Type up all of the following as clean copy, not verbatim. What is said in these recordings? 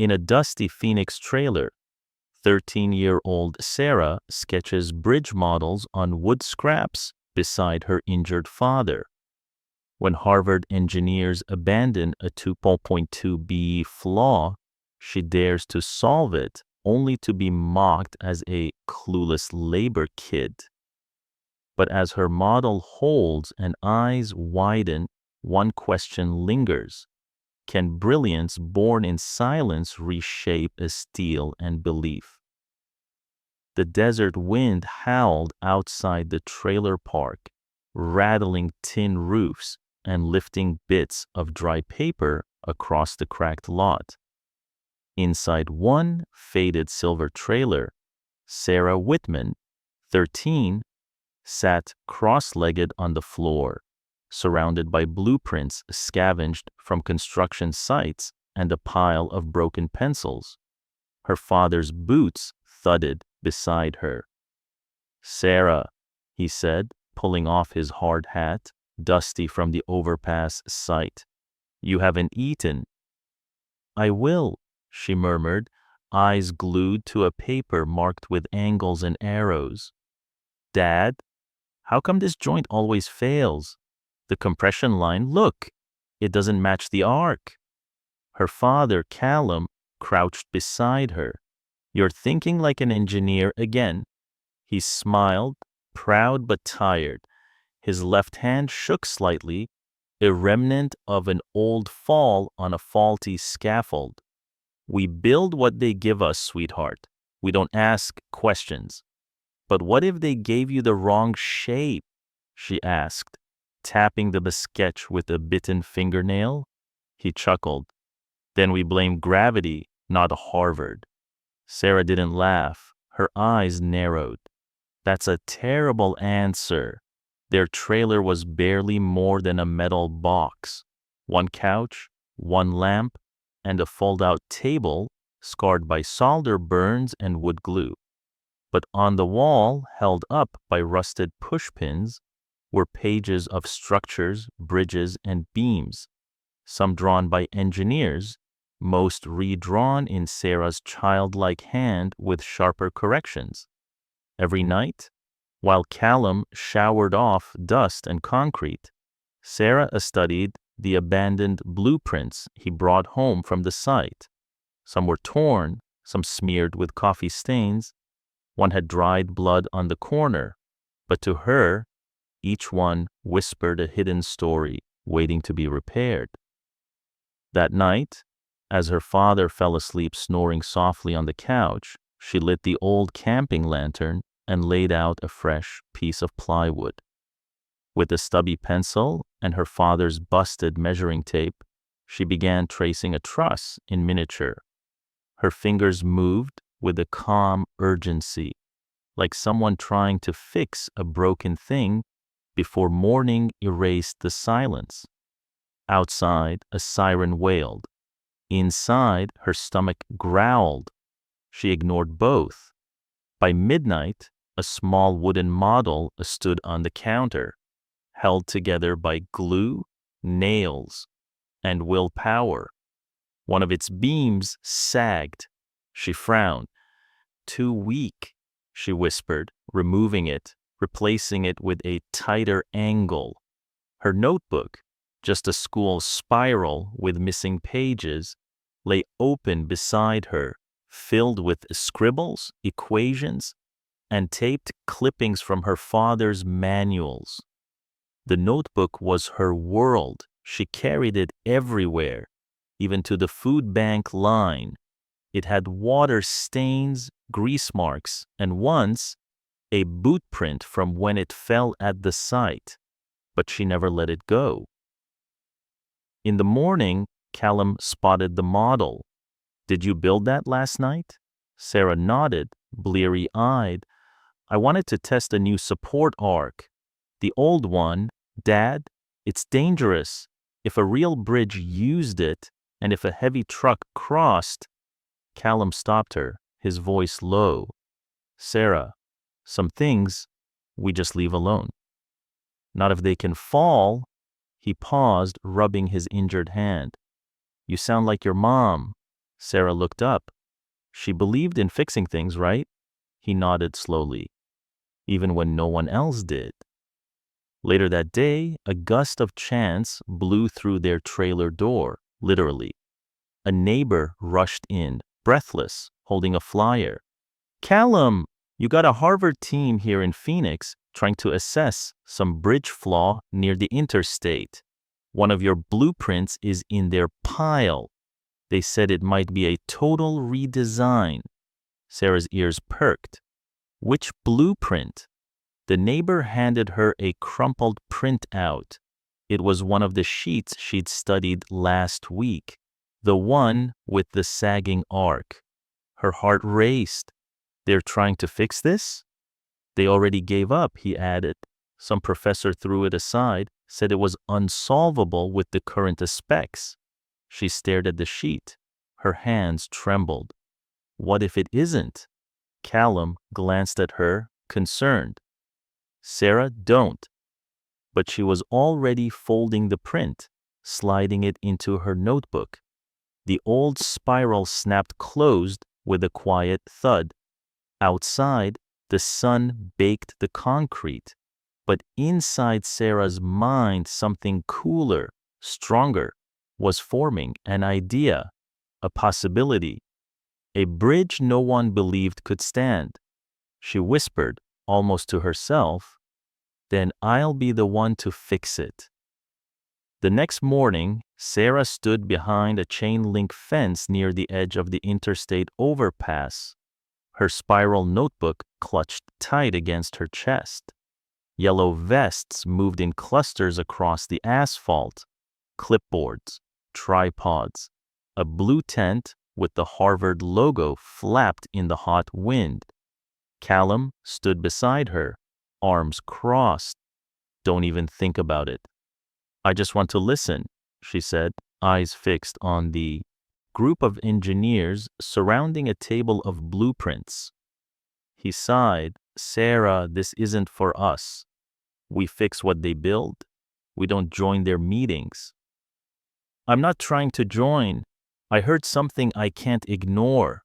In a dusty Phoenix trailer, 13-year-old Sara sketches bridge models on wood scraps beside her injured father. When Harvard engineers abandon a 2.2B flaw, she dares to solve it only to be mocked as a clueless labor kid. But as her model holds and eyes widen, one question lingers. Can brilliance born in silence reshape a steel and belief? The desert wind howled outside the trailer park, rattling tin roofs and lifting bits of dry paper across the cracked lot. Inside one faded silver trailer, Sara Whitman, 13, sat cross-legged on the floor, surrounded by blueprints scavenged from construction sites and a pile of broken pencils. Her father's boots thudded beside her. "Sara," he said, pulling off his hard hat, dusty from the overpass site. "You haven't eaten." "I will," she murmured, eyes glued to a paper marked with angles and arrows. "Dad, how come this joint always fails? The compression line, look, it doesn't match the arc." Her father, Callum, crouched beside her. "You're thinking like an engineer again." He smiled, proud but tired. His left hand shook slightly, a remnant of an old fall on a faulty scaffold. "We build what they give us, sweetheart. We don't ask questions." "But what if they gave you the wrong shape?" she asked, tapping the sketch with a bitten fingernail. He chuckled. "Then we blame gravity, not Harvard." Sara didn't laugh. Her eyes narrowed. "That's a terrible answer." Their trailer was barely more than a metal box. One couch, one lamp, and a fold-out table scarred by solder burns and wood glue. But on the wall, held up by rusted pushpins, were pages of structures, bridges, and beams, some drawn by engineers, most redrawn in Sara's childlike hand with sharper corrections. Every night, while Callum showered off dust and concrete, Sara studied the abandoned blueprints he brought home from the site. Some were torn, some smeared with coffee stains. One had dried blood on the corner, but to her, each one whispered a hidden story waiting to be repaired. That night, as her father fell asleep snoring softly on the couch, she lit the old camping lantern and laid out a fresh piece of plywood. With a stubby pencil and her father's busted measuring tape, she began tracing a truss in miniature. Her fingers moved with a calm urgency, like someone trying to fix a broken thing before morning erased the silence. Outside, a siren wailed. Inside, her stomach growled. She ignored both. By midnight, a small wooden model stood on the counter, held together by glue, nails, and willpower. One of its beams sagged. She frowned. "Too weak," she whispered, removing it, replacing it with a tighter angle. Her notebook, just a school spiral with missing pages, lay open beside her, filled with scribbles, equations, and taped clippings from her father's manuals. The notebook was her world. She carried it everywhere, even to the food bank line. It had water stains, grease marks, and once, a boot print from when it fell at the site, but she never let it go. In the morning, Callum spotted the model. "Did you build that last night?" Sara nodded, bleary-eyed. "I wanted to test a new support arc. The old one, Dad, it's dangerous. If a real bridge used it, and if a heavy truck crossed—" Callum stopped her, his voice low. "Sara, some things we just leave alone." "Not if they can fall." He paused, rubbing his injured hand. "You sound like your mom. Sara looked up. She believed in fixing things, right? He nodded slowly, even when no one else did. Later that day, a gust of chance blew through their trailer door, literally. A neighbor rushed in, breathless, holding a flyer. "Callum, you got a Harvard team here in Phoenix trying to assess some bridge flaw near the interstate. One of your blueprints is in their pile. They said it might be a total redesign." Sarah's ears perked. "Which blueprint?" The neighbor handed her a crumpled printout. It was one of the sheets she'd studied last week, the one with the sagging arc. Her heart raced. "They're trying to fix this?" "They already gave up," he added. "Some professor threw it aside, said it was unsolvable with the current specs." She stared at the sheet. Her hands trembled. "What if it isn't?" Callum glanced at her, concerned. "Sara, don't." But she was already folding the print, sliding it into her notebook. The old spiral snapped closed with a quiet thud. Outside, the sun baked the concrete. But inside Sarah's mind, something cooler, stronger, was forming, an idea, a possibility, a bridge no one believed could stand. She whispered, almost to herself, "Then I'll be the one to fix it." The next morning, Sara stood behind a chain-link fence near the edge of the interstate overpass. Her spiral notebook clutched tight against her chest. Yellow vests moved in clusters across the asphalt. Clipboards, tripods, a blue tent with the Harvard logo flapped in the hot wind. Callum stood beside her, arms crossed. "Don't even think about it." "I just want to listen," she said, eyes fixed on the group of engineers surrounding a table of blueprints. He sighed. "Sara, this isn't for us. We fix what they build. We don't join their meetings." "I'm not trying to join. I heard something I can't ignore."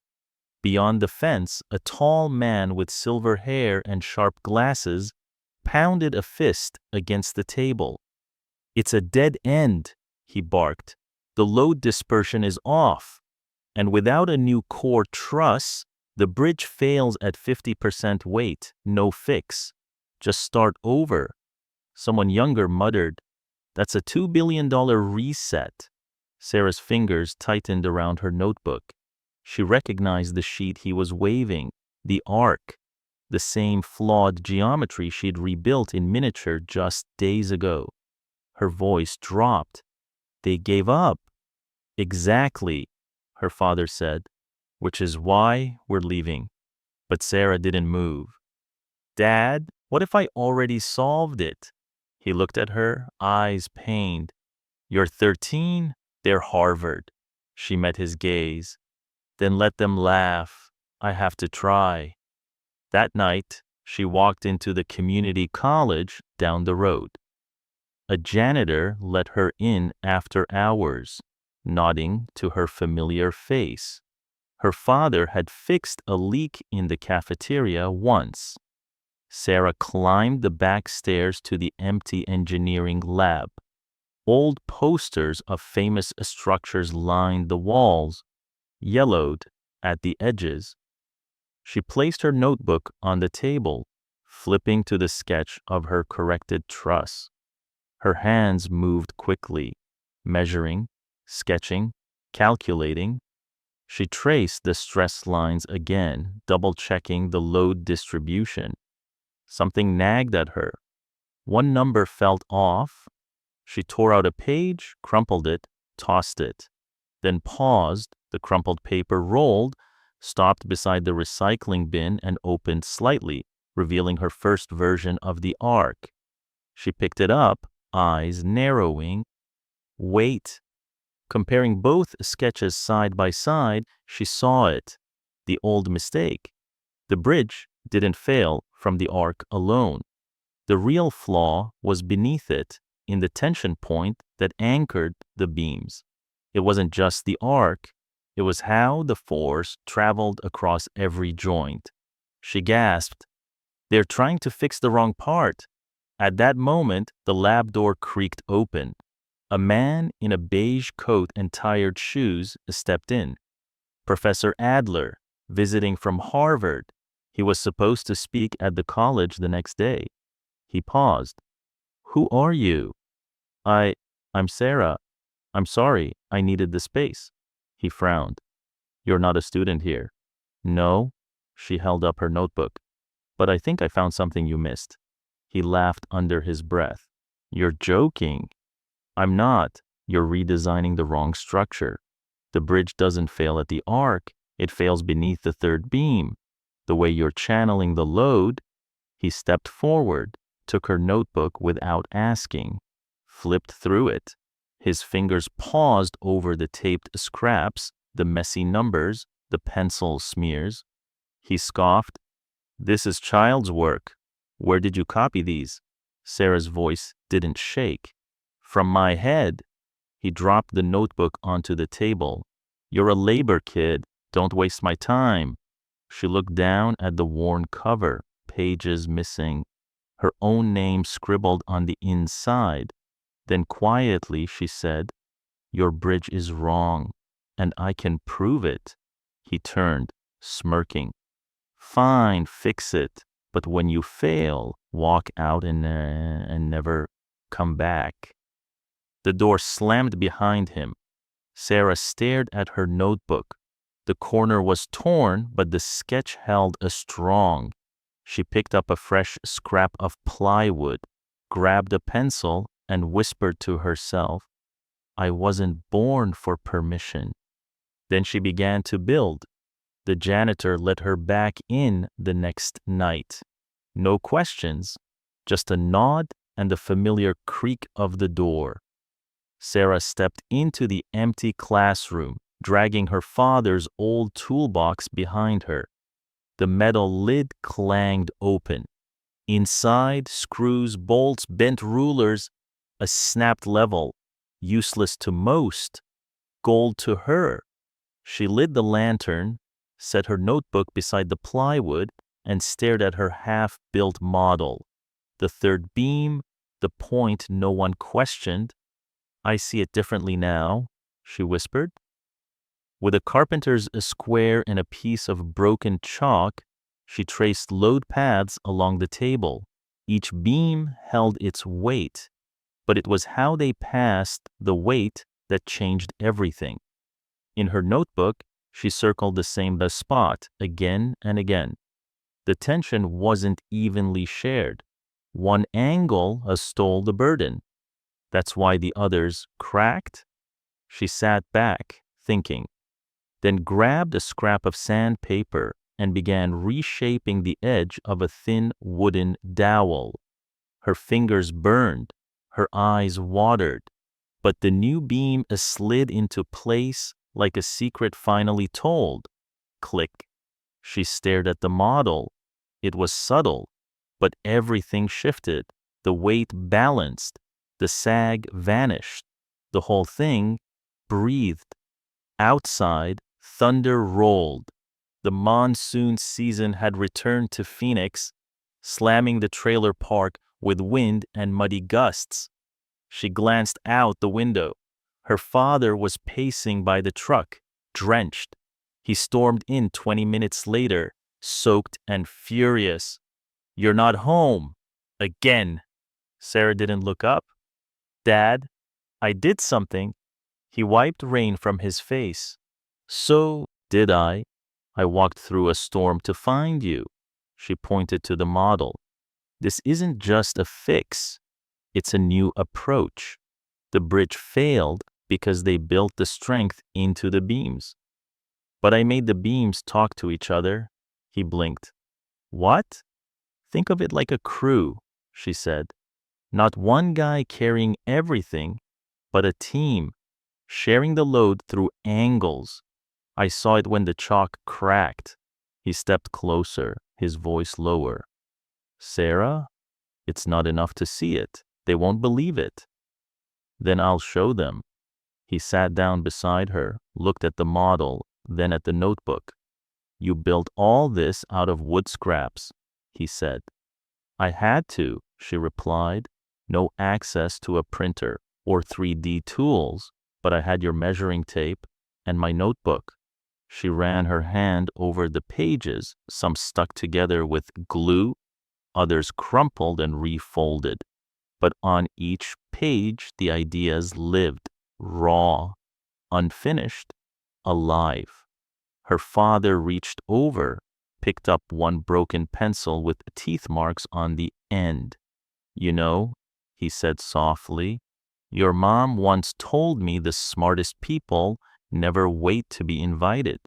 Beyond the fence, a tall man with silver hair and sharp glasses pounded a fist against the table. "It's a dead end," he barked. "The load dispersion is off. And without a new core truss, the bridge fails at 50% weight, no fix. Just start over." Someone younger muttered, "That's a $2 billion reset." Sarah's fingers tightened around her notebook. She recognized the sheet he was waving, the arc, the same flawed geometry she'd rebuilt in miniature just days ago. Her voice dropped. "They gave up." "Exactly," her father said, "which is why we're leaving." But Sara didn't move. "Dad, what if I already solved it?" He looked at her, eyes pained. "You're 13, they're Harvard." She met his gaze. "Then let them laugh. I have to try." That night, she walked into the community college down the road. A janitor let her in after hours, nodding to her familiar face. Her father had fixed a leak in the cafeteria once. Sara climbed the back stairs to the empty engineering lab. Old posters of famous structures lined the walls, yellowed at the edges. She placed her notebook on the table, flipping to the sketch of her corrected truss. Her hands moved quickly, measuring, sketching, calculating. She traced the stress lines again, double-checking the load distribution. Something nagged at her. One number felt off. She tore out a page, crumpled it, tossed it, then paused. The crumpled paper rolled, stopped beside the recycling bin, and opened slightly, revealing her first version of the arc. She picked it up, eyes narrowing. Wait. Comparing both sketches side by side, she saw it. The old mistake. The bridge didn't fail from the arc alone. The real flaw was beneath it, in the tension point that anchored the beams. It wasn't just the arc, It was how the force traveled across every joint. She gasped, "They're trying to fix the wrong part." At that moment, the lab door creaked open. A man in a beige coat and tired shoes stepped in. Professor Adler, visiting from Harvard. He was supposed to speak at the college the next day. He paused. "Who are you?" I, I'm Sara. I'm sorry, I needed the space." He frowned. "You're not a student here." "No." She held up her notebook. "But I think I found something you missed." He laughed under his breath. "You're joking." "I'm not. You're redesigning the wrong structure. The bridge doesn't fail at the arc, it fails beneath the third beam. The way you're channeling the load." He stepped forward, took her notebook without asking, flipped through it. His fingers paused over the taped scraps, the messy numbers, the pencil smears. He scoffed, "This is child's work. Where did you copy these?" Sarah's voice didn't shake. "From my head." He dropped the notebook onto the table. "You're a labor kid. Don't waste my time." She looked down at the worn cover, pages missing, her own name scribbled on the inside. Then quietly she said, "Your bridge is wrong, and I can prove it." He turned, smirking. "Fine, fix it. But when you fail, walk out and never come back." The door slammed behind him. Sara stared at her notebook. The corner was torn, but the sketch held strong. She picked up a fresh scrap of plywood, grabbed a pencil, and whispered to herself, "I wasn't born for permission." Then she began to build. The janitor let her back in the next night. No questions, just a nod and the familiar creak of the door. Sara stepped into the empty classroom, dragging her father's old toolbox behind her. The metal lid clanged open. Inside, screws, bolts, bent rulers, a snapped level, useless to most, gold to her. She lit the lantern, set her notebook beside the plywood, and stared at her half-built model. The third beam, the point no one questioned. "I see it differently now," she whispered. With a carpenter's square and a piece of broken chalk, she traced load paths along the table. Each beam held its weight, but it was how they passed the weight that changed everything. In her notebook, she circled the same spot again and again. The tension wasn't evenly shared. One angle stole the burden. That's why the others cracked. She sat back, thinking, then grabbed a scrap of sandpaper and began reshaping the edge of a thin wooden dowel. Her fingers burned, her eyes watered, but the new beam slid into place like a secret finally told. Click. She stared at the model. It was subtle, but everything shifted. The weight balanced. The sag vanished. The whole thing breathed. Outside, thunder rolled. The monsoon season had returned to Phoenix, slamming the trailer park with wind and muddy gusts. She glanced out the window. Her father was pacing by the truck, drenched. He stormed in 20 minutes later, soaked and furious. "You're not home." Again. Sara didn't look up. "Dad, I did something." He wiped rain from his face. "So did I. I walked through a storm to find you." She pointed to the model. "This isn't just a fix. It's a new approach. The bridge failed because they built the strength into the beams. But I made the beams talk to each other." He blinked. "What?" "Think of it like a crew," she said. "Not one guy carrying everything, but a team, sharing the load through angles. I saw it when the chalk cracked." He stepped closer, his voice lower. "Sara, it's not enough to see it. They won't believe it." "Then I'll show them." He sat down beside her, looked at the model, then at the notebook. "You built all this out of wood scraps," he said. "I had to," she replied. "No access to a printer or 3D tools, but I had your measuring tape and my notebook." She ran her hand over the pages, some stuck together with glue, others crumpled and refolded. But on each page, the ideas lived, raw, unfinished, alive. Her father reached over, picked up one broken pencil with teeth marks on the end. "You know," he said softly, "your mom once told me the smartest people never wait to be invited.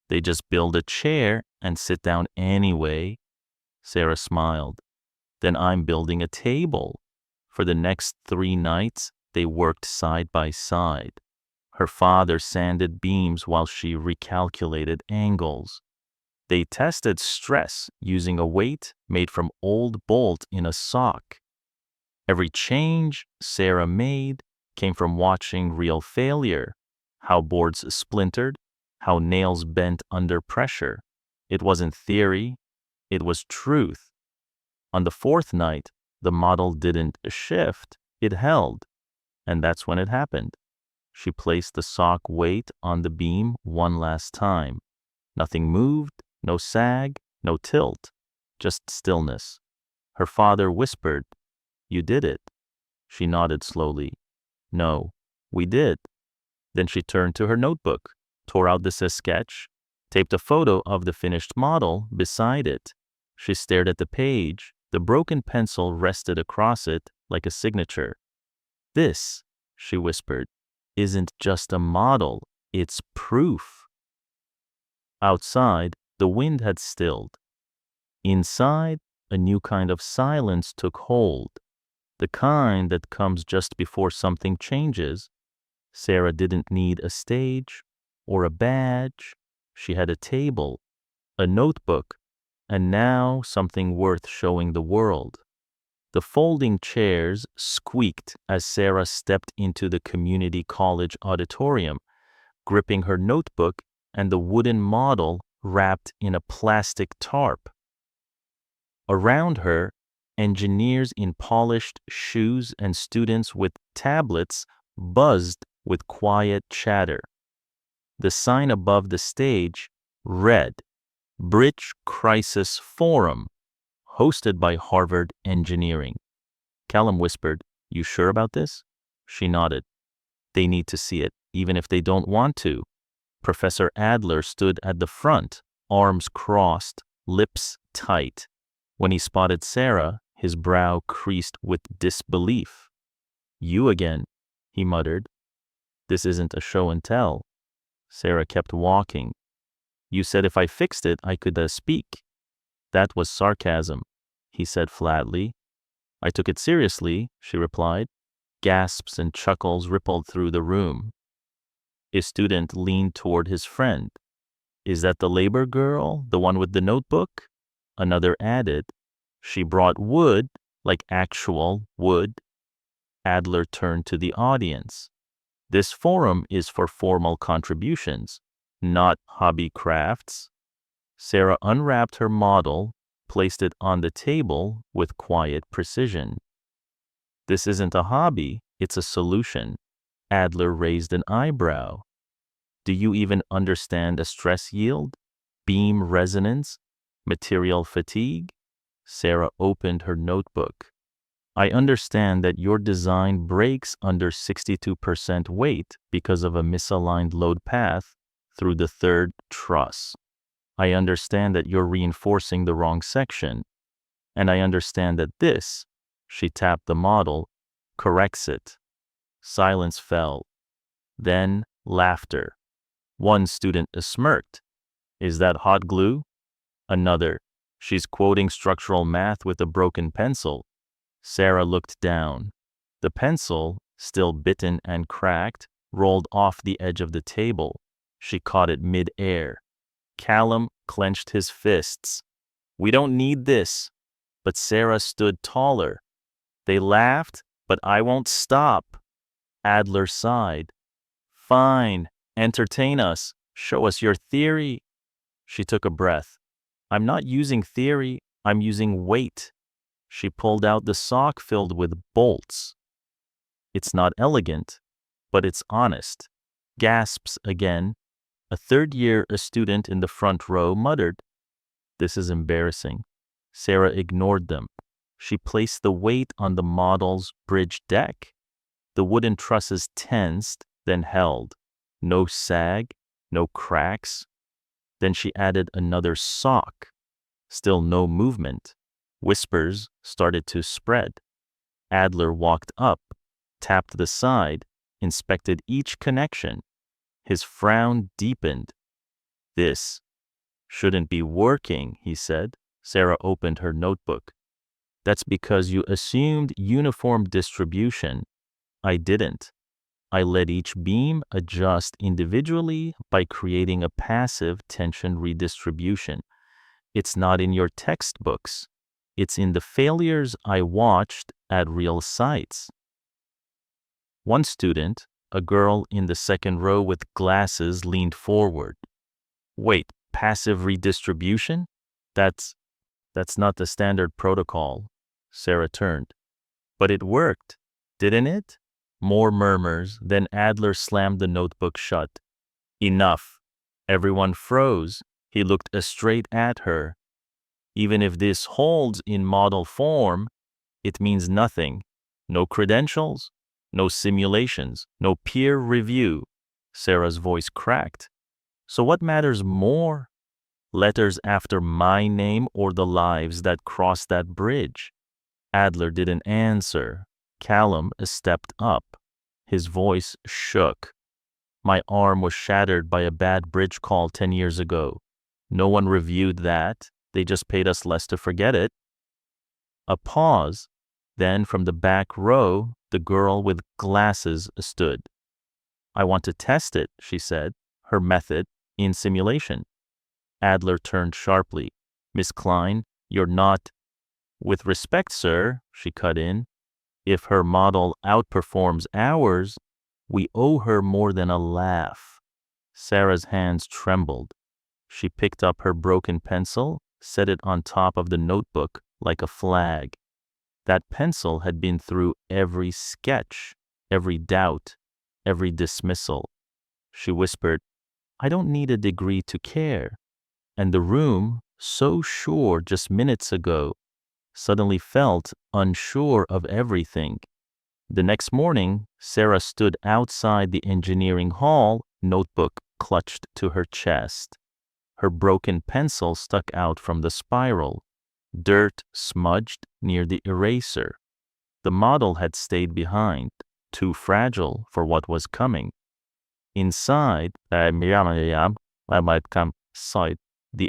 They just build a chair and sit down anyway." Sara smiled. "Then I'm building a table." For the next 3 nights, they worked side by side. Her father sanded beams while she recalculated angles. They tested stress using a weight made from old bolt in a sock. Every change Sara made came from watching real failure, how boards splintered, how nails bent under pressure. It wasn't theory, it was truth. On the 4th night, the model didn't shift, it held. And that's when it happened. She placed the sock weight on the beam one last time. Nothing moved, no sag, no tilt, just stillness. Her father whispered, "You did it." She nodded slowly. "No, we did." Then she turned to her notebook, tore out the sketch, taped a photo of the finished model beside it. She stared at the page. The broken pencil rested across it like a signature. "This," she whispered, "isn't just a model, it's proof." Outside, the wind had stilled. Inside, a new kind of silence took hold, the kind that comes just before something changes. Sara didn't need a stage or a badge. She had a table, a notebook, and now something worth showing the world. The folding chairs squeaked as Sara stepped into the community college auditorium, gripping her notebook and the wooden model wrapped in a plastic tarp. Around her, engineers in polished shoes and students with tablets buzzed with quiet chatter. The sign above the stage read, "Bridge Crisis Forum, hosted by Harvard Engineering." Callum whispered, "You sure about this?" She nodded. "They need to see it, even if they don't want to." Professor Adler stood at the front, arms crossed, lips tight. When he spotted Sara, his brow creased with disbelief. "You again," he muttered. "This isn't a show and tell." Sara kept walking. "You said if I fixed it, I could speak." "That was sarcasm," he said flatly. "I took it seriously," she replied. Gasps and chuckles rippled through the room. A student leaned toward his friend. "Is that the labor girl, the one with the notebook?" Another added, "She brought wood, like actual wood." Adler turned to the audience. "This forum is for formal contributions, not hobby crafts." Sara unwrapped her model, placed it on the table with quiet precision. "This isn't a hobby, it's a solution." Adler raised an eyebrow. "Do you even understand a stress yield, beam resonance, material fatigue?" Sara opened her notebook. "I understand that your design breaks under 62% weight because of a misaligned load path through the 3rd truss. I understand that you're reinforcing the wrong section. And I understand that this," she tapped the model, "corrects it." Silence fell. Then laughter. One student smirked. "Is that hot glue?" Another, "She's quoting structural math with a broken pencil." Sara looked down. The pencil, still bitten and cracked, rolled off the edge of the table. She caught it mid-air. Callum clenched his fists. "We don't need this." But Sara stood taller. "They laughed, but I won't stop." Adler sighed. Fine. Entertain us. Show us your theory. She took a breath. I'm not using theory. I'm using weight. She pulled out the sock filled with bolts. It's not elegant, but it's honest. Gasps again. A third-year student in the front row muttered, "This is embarrassing." Sara ignored them. She placed the weight on the model's bridge deck. The wooden trusses tensed, then held. No sag, no cracks. Then she added another sock. Still no movement. Whispers started to spread. Adler walked up, tapped the side, inspected each connection. His frown deepened. "This shouldn't be working," he said. Sara opened her notebook. "That's because you assumed uniform distribution. I didn't. I let each beam adjust individually by creating a passive tension redistribution. It's not in your textbooks. It's in the failures I watched at real sites." One student, a girl in the second row with glasses, leaned forward. "Wait, passive redistribution? That's not the standard protocol." Sara turned. "But it worked, didn't it?" More murmurs, then Adler slammed the notebook shut. "Enough." Everyone froze. He looked straight at her. "Even if this holds in model form, it means nothing. No credentials, no simulations, no peer review." Sara's voice cracked. "So what matters more? Letters after my name or the lives that cross that bridge?" Adler didn't answer. Callum stepped up. His voice shook. "My arm was shattered by a bad bridge call 10 years ago. No one reviewed that. They just paid us less to forget it." A pause. Then from the back row, the girl with glasses stood. "I want to test it," she said, her method in simulation. Adler turned sharply. "Miss Klein, you're not—" "With respect, sir," she cut in. "If her model outperforms ours, we owe her more than a laugh." Sara's hands trembled. She picked up her broken pencil, set it on top of the notebook like a flag. That pencil had been through every sketch, every doubt, every dismissal. She whispered, "I don't need a degree to care." And the room, so sure just minutes ago, suddenly felt unsure of everything. The next morning, Sara stood outside the engineering hall, notebook clutched to her chest. Her broken pencil stuck out from the spiral. Dirt smudged near the eraser. The model had stayed behind, too fragile for what was coming. Inside, the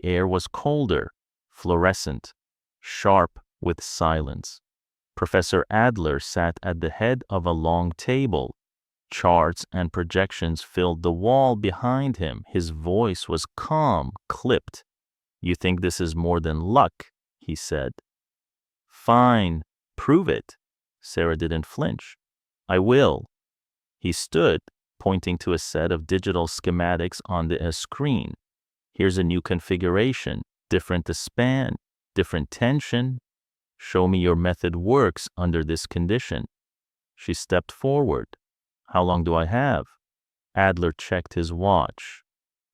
air was colder, fluorescent, sharp with silence. Professor Adler sat at the head of a long table. Charts and projections filled the wall behind him. His voice was calm, clipped. "You think this is more than luck?" he said. "Fine, prove it." Sara didn't flinch. "I will." He stood, pointing to a set of digital schematics on the screen. "Here's a new configuration, different span, different tension. Show me your method works under this condition." She stepped forward. "How long do I have?" Adler checked his watch.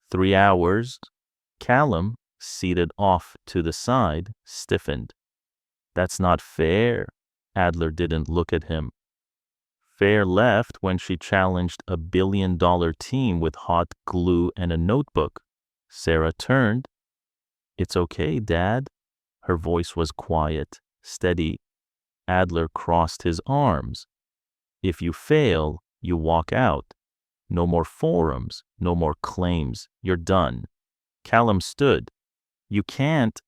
3 hours. Callum, seated off to the side, stiffened. "That's not fair." Adler didn't look at him. Fair left when she challenged a billion-dollar team with hot glue and a notebook. Sara turned. "It's okay, Dad." Her voice was quiet, steady. Adler crossed his arms. "If you fail, you walk out. No more forums, no more claims. You're done." Callum stood. "You can't."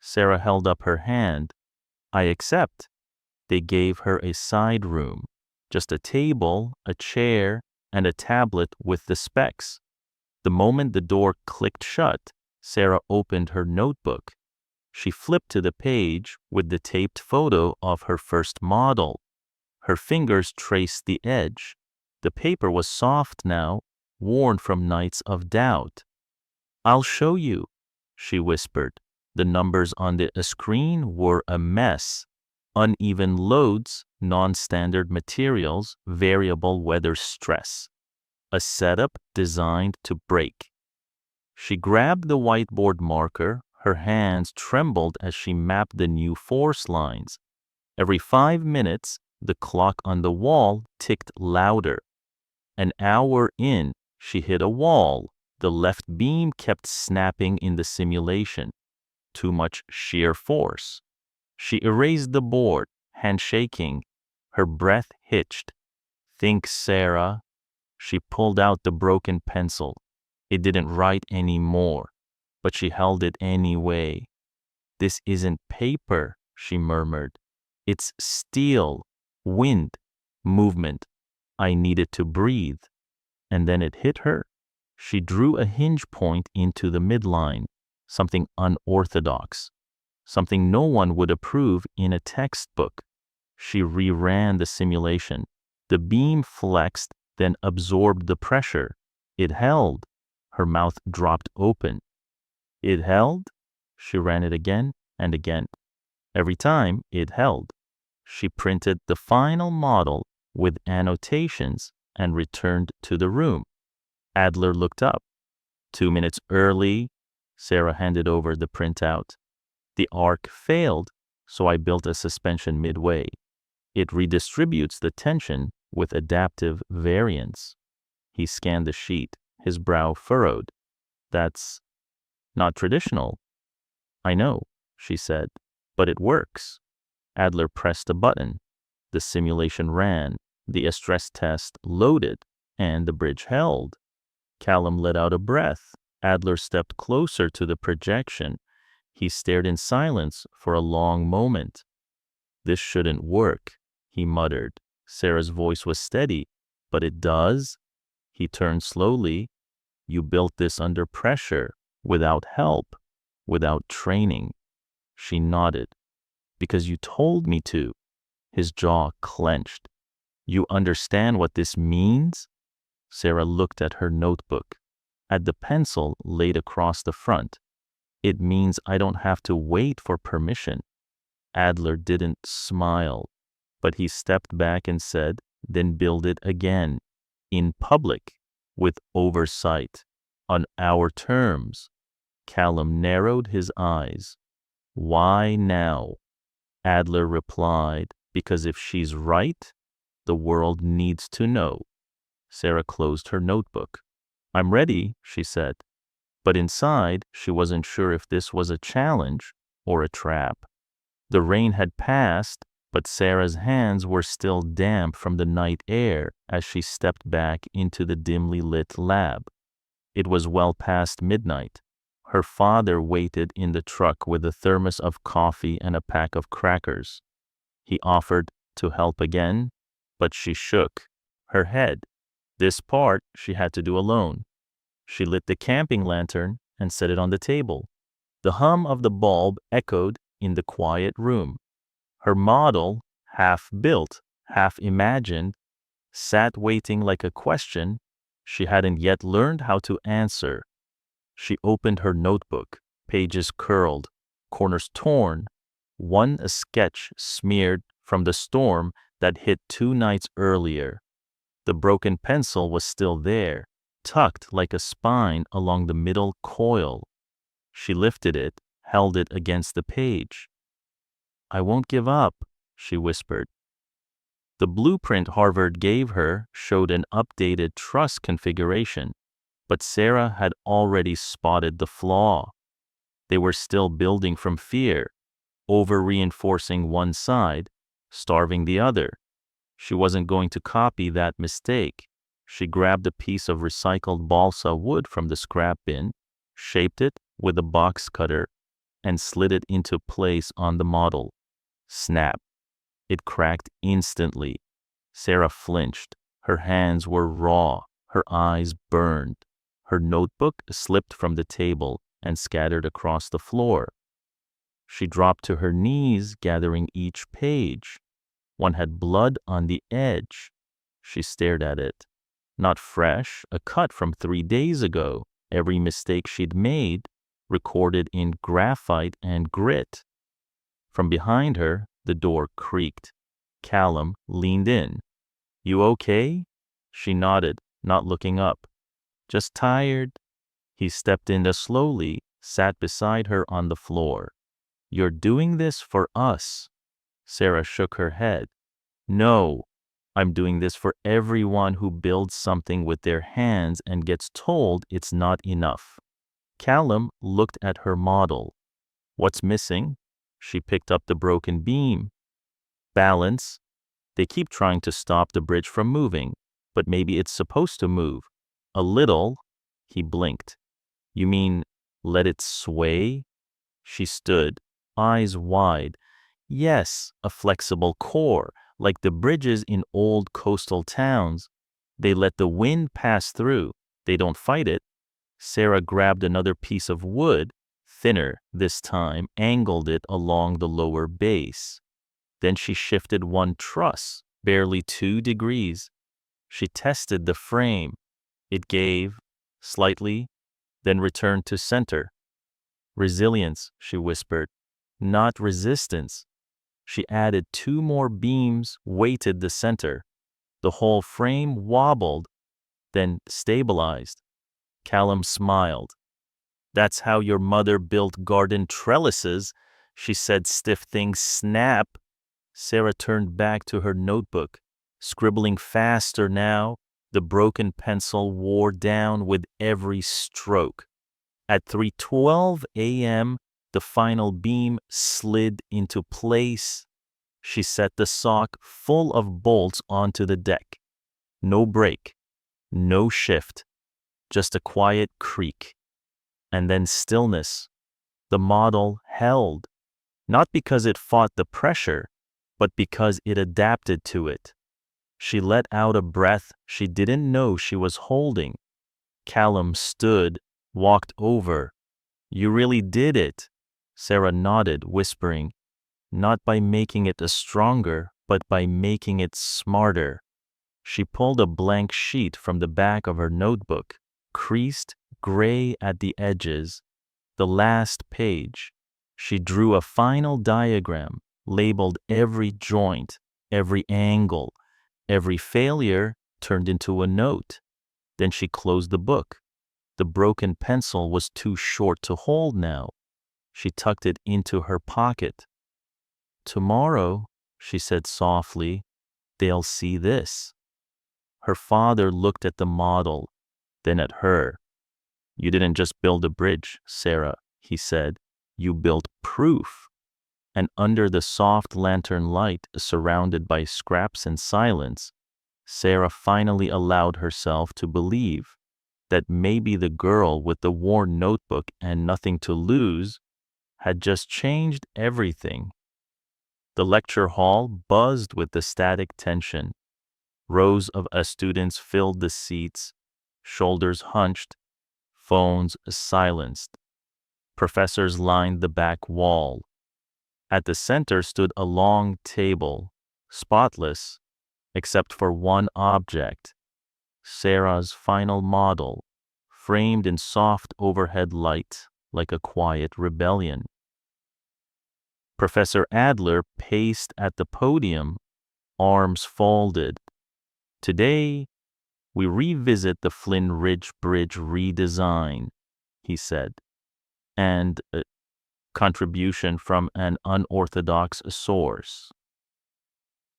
Sara held up her hand. "I accept." They gave her a side room, just a table, a chair, and a tablet with the specs. The moment the door clicked shut, Sara opened her notebook. She flipped to the page with the taped photo of her first model. Her fingers traced the edge. The paper was soft now, worn from nights of doubt. "I'll show you," she whispered. The numbers on the screen were a mess. Uneven loads, non-standard materials, variable weather stress. A setup designed to break. She grabbed the whiteboard marker. Her hands trembled as she mapped the new force lines. Every 5 minutes, the clock on the wall ticked louder. An hour in, she hit a wall. The left beam kept snapping in the simulation. Too much shear force. She erased the board, hand shaking. Her breath hitched. "Think, Sara." She pulled out the broken pencil. It didn't write anymore, but she held it anyway. "This isn't paper," she murmured. "It's steel, wind, movement. I needed to breathe." And then it hit her. She drew a hinge point into the midline, something unorthodox, something no one would approve in a textbook. She reran the simulation. The beam flexed, then absorbed the pressure. It held. Her mouth dropped open. It held? She ran it again and again. Every time it held. She printed the final model with annotations and returned to the room. Adler looked up. 2 minutes early. Sara handed over the printout. "The arc failed, so I built a suspension midway. It redistributes the tension with adaptive variance." He scanned the sheet, his brow furrowed. "That's not traditional." "I know," she said, "but it works." Adler pressed a button. The simulation ran, the stress test loaded, and the bridge held. Callum let out a breath. Adler stepped closer to the projection. He stared in silence for a long moment. "This shouldn't work," he muttered. Sarah's voice was steady. "But it does?" He turned slowly. "You built this under pressure, without help, without training." She nodded. "Because you told me to." His jaw clenched. "You understand what this means?" Sara looked at her notebook, at the pencil laid across the front. "It means I don't have to wait for permission." Adler didn't smile, but he stepped back and said, "Then build it again, in public, with oversight, on our terms." Callum narrowed his eyes. "Why now?" Adler replied, "Because if she's right, the world needs to know." Sara closed her notebook. "I'm ready," she said. But inside, she wasn't sure if this was a challenge or a trap. The rain had passed, but Sara's hands were still damp from the night air as she stepped back into the dimly lit lab. It was well past midnight. Her father waited in the truck with a thermos of coffee and a pack of crackers. He offered to help again, but she shook her head. This part she had to do alone. She lit the camping lantern and set it on the table. The hum of the bulb echoed in the quiet room. Her model, half built, half imagined, sat waiting like a question she hadn't yet learned how to answer. She opened her notebook, pages curled, corners torn, one a sketch smeared from the storm that hit 2 nights earlier. The broken pencil was still there, tucked like a spine along the middle coil. She lifted it, held it against the page. "I won't give up," she whispered. The blueprint Harvard gave her showed an updated truss configuration, but Sara had already spotted the flaw. They were still building from fear, over-reinforcing one side, starving the other. She wasn't going to copy that mistake. She grabbed a piece of recycled balsa wood from the scrap bin, shaped it with a box cutter, and slid it into place on the model. Snap. It cracked instantly. Sara flinched. Her hands were raw. Her eyes burned. Her notebook slipped from the table and scattered across the floor. She dropped to her knees, gathering each page. One had blood on the edge. She stared at it. Not fresh, a cut from 3 days ago. Every mistake she'd made, recorded in graphite and grit. From behind her, the door creaked. Callum leaned in. "You okay?" She nodded, not looking up. "Just tired." He stepped in slowly, sat beside her on the floor. "You're doing this for us." Sara shook her head. "No, I'm doing this for everyone who builds something with their hands and gets told it's not enough." Callum looked at her model. "What's missing?" She picked up the broken beam. "Balance. They keep trying to stop the bridge from moving, but maybe it's supposed to move. A little." He blinked. "You mean let it sway?" She stood, eyes wide. "Yes, a flexible core, like the bridges in old coastal towns. They let the wind pass through. They don't fight it." Sara grabbed another piece of wood, thinner this time, angled it along the lower base. Then she shifted one truss, barely 2 degrees. She tested the frame. It gave, slightly, then returned to center. "Resilience," she whispered, "not resistance." She added 2 more beams, weighted the center. The whole frame wobbled, then stabilized. Callum smiled. "That's how your mother built garden trellises." She said stiff things snap. Sara turned back to her notebook, scribbling faster now. The broken pencil wore down with every stroke. At 3:12 a.m., the final beam slid into place. She set the sock full of bolts onto the deck. No break, no shift, just a quiet creak. And then stillness. The model held, not because it fought the pressure, but because it adapted to it. She let out a breath she didn't know she was holding. Callum stood, walked over. "You really did it." Sara nodded, whispering, "Not by making it stronger, but by making it smarter." She pulled a blank sheet from the back of her notebook, creased, gray at the edges. The last page. She drew a final diagram, labeled every joint, every angle. Every failure turned into a note. Then she closed the book. The broken pencil was too short to hold now. She tucked it into her pocket. "Tomorrow," she said softly, "they'll see this." Her father looked at the model, then at her. "You didn't just build a bridge, Sara," he said. "You built proof." And under the soft lantern light, surrounded by scraps and silence, Sara finally allowed herself to believe that maybe the girl with the worn notebook and nothing to lose had just changed everything. The lecture hall buzzed with the static tension. Rows of students filled the seats, shoulders hunched, phones silenced. Professors lined the back wall. At the center stood a long table, spotless, except for one object, Sara's final model, framed in soft overhead light like a quiet rebellion. Professor Adler paced at the podium, arms folded. "Today, we revisit the Flynn Ridge Bridge redesign," he said, "and a contribution from an unorthodox source."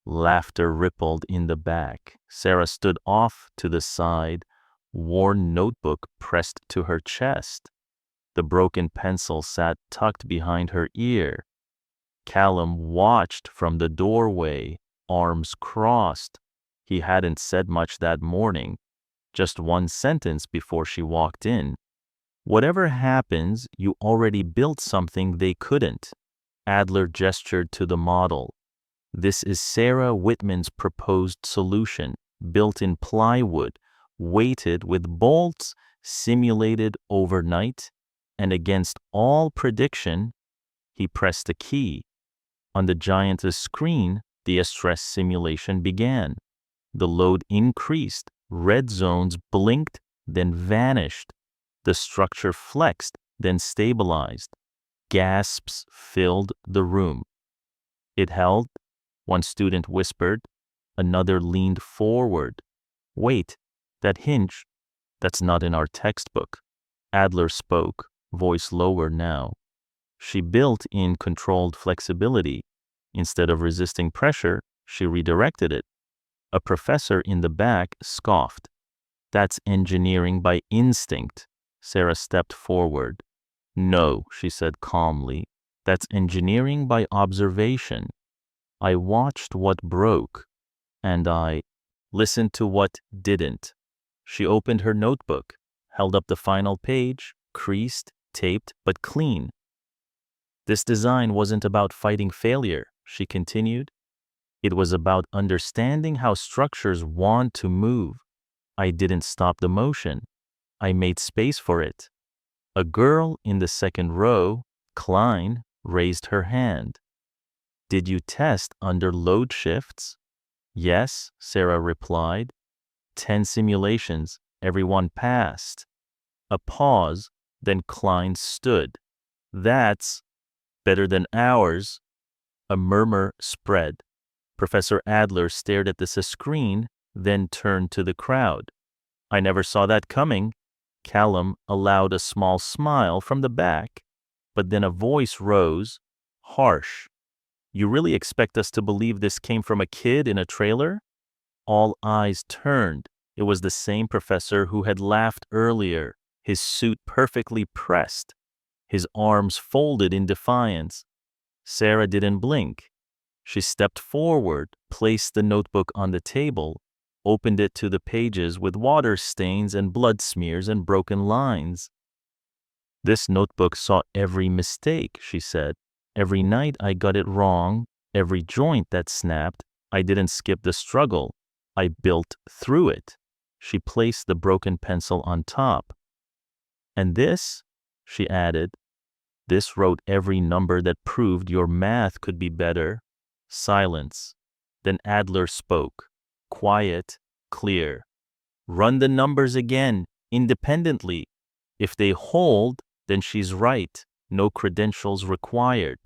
Laughter rippled in the back. Sara stood off to the side, worn notebook pressed to her chest. The broken pencil sat tucked behind her ear. Callum watched from the doorway, arms crossed. He hadn't said much that morning, just one sentence before she walked in. "Whatever happens, you already built something they couldn't." Adler gestured to the model. "This is Sara Whitman's proposed solution, built in plywood, weighted with bolts, simulated overnight, and against all prediction." He pressed a key. On the giant screen, the stress simulation began. The load increased, Red zones blinked, then vanished. The structure flexed, then stabilized. Gasps filled the room. It held. One student whispered. Another leaned forward. Wait, that hinge, that's not in our textbook. Adler spoke, voice lower now. She built in controlled flexibility. Instead of resisting pressure, she redirected it. A professor in the back scoffed. That's engineering by instinct. Sara stepped forward. No, she said calmly. That's engineering by observation. I watched what broke, and I listened to what didn't. She opened her notebook, held up the final page, creased, taped, but clean. This design wasn't about fighting failure, she continued. It was about understanding how structures want to move. I didn't stop the motion. I made space for it. A girl in the second row, Klein, raised her hand. Did you test under load shifts? Yes, Sara replied. 10 simulations, everyone passed. A pause, then Klein stood. That's better than ours. A murmur spread. Professor Adler stared at the screen, then turned to the crowd. I never saw that coming. Callum allowed a small smile from the back, but then a voice rose, harsh. You really expect us to believe this came from a kid in a trailer? All eyes turned. It was the same professor who had laughed earlier, his suit perfectly pressed, his arms folded in defiance. Sara didn't blink. She stepped forward, placed the notebook on the table, opened it to the pages with water stains and blood smears and broken lines. This notebook saw every mistake, she said. Every night I got it wrong, every joint that snapped. I didn't skip the struggle. I built through it. She placed the broken pencil on top. And this, she added, this wrote every number that proved your math could be better. Silence. Then Adler spoke. Quiet, clear. Run the numbers again, independently. If they hold, then she's right. No credentials required.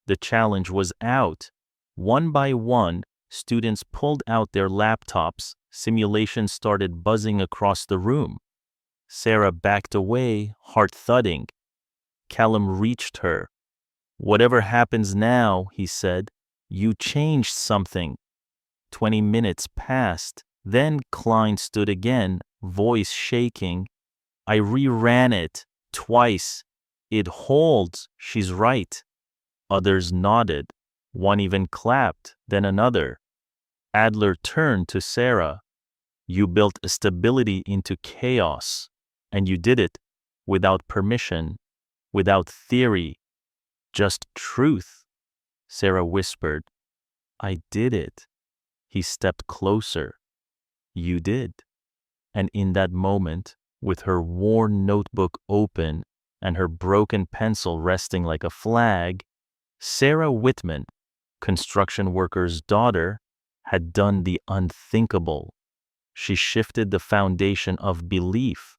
The challenge was out. One by one, students pulled out their laptops. Simulations started buzzing across the room. Sara backed away, heart thudding. Callum reached her. Whatever happens now, he said, you changed something. 20 minutes passed. Then Klein stood again, voice shaking. I reran it twice. It holds, she's right. Others nodded. One even clapped, then another. Adler turned to Sara. You built a stability into chaos, and you did it without permission, without theory, just truth. Sara whispered, I did it. He stepped closer. You did. And in that moment, with her worn notebook open and her broken pencil resting like a flag, Sara Whitman, construction worker's daughter, had done the unthinkable. She shifted the foundation of belief,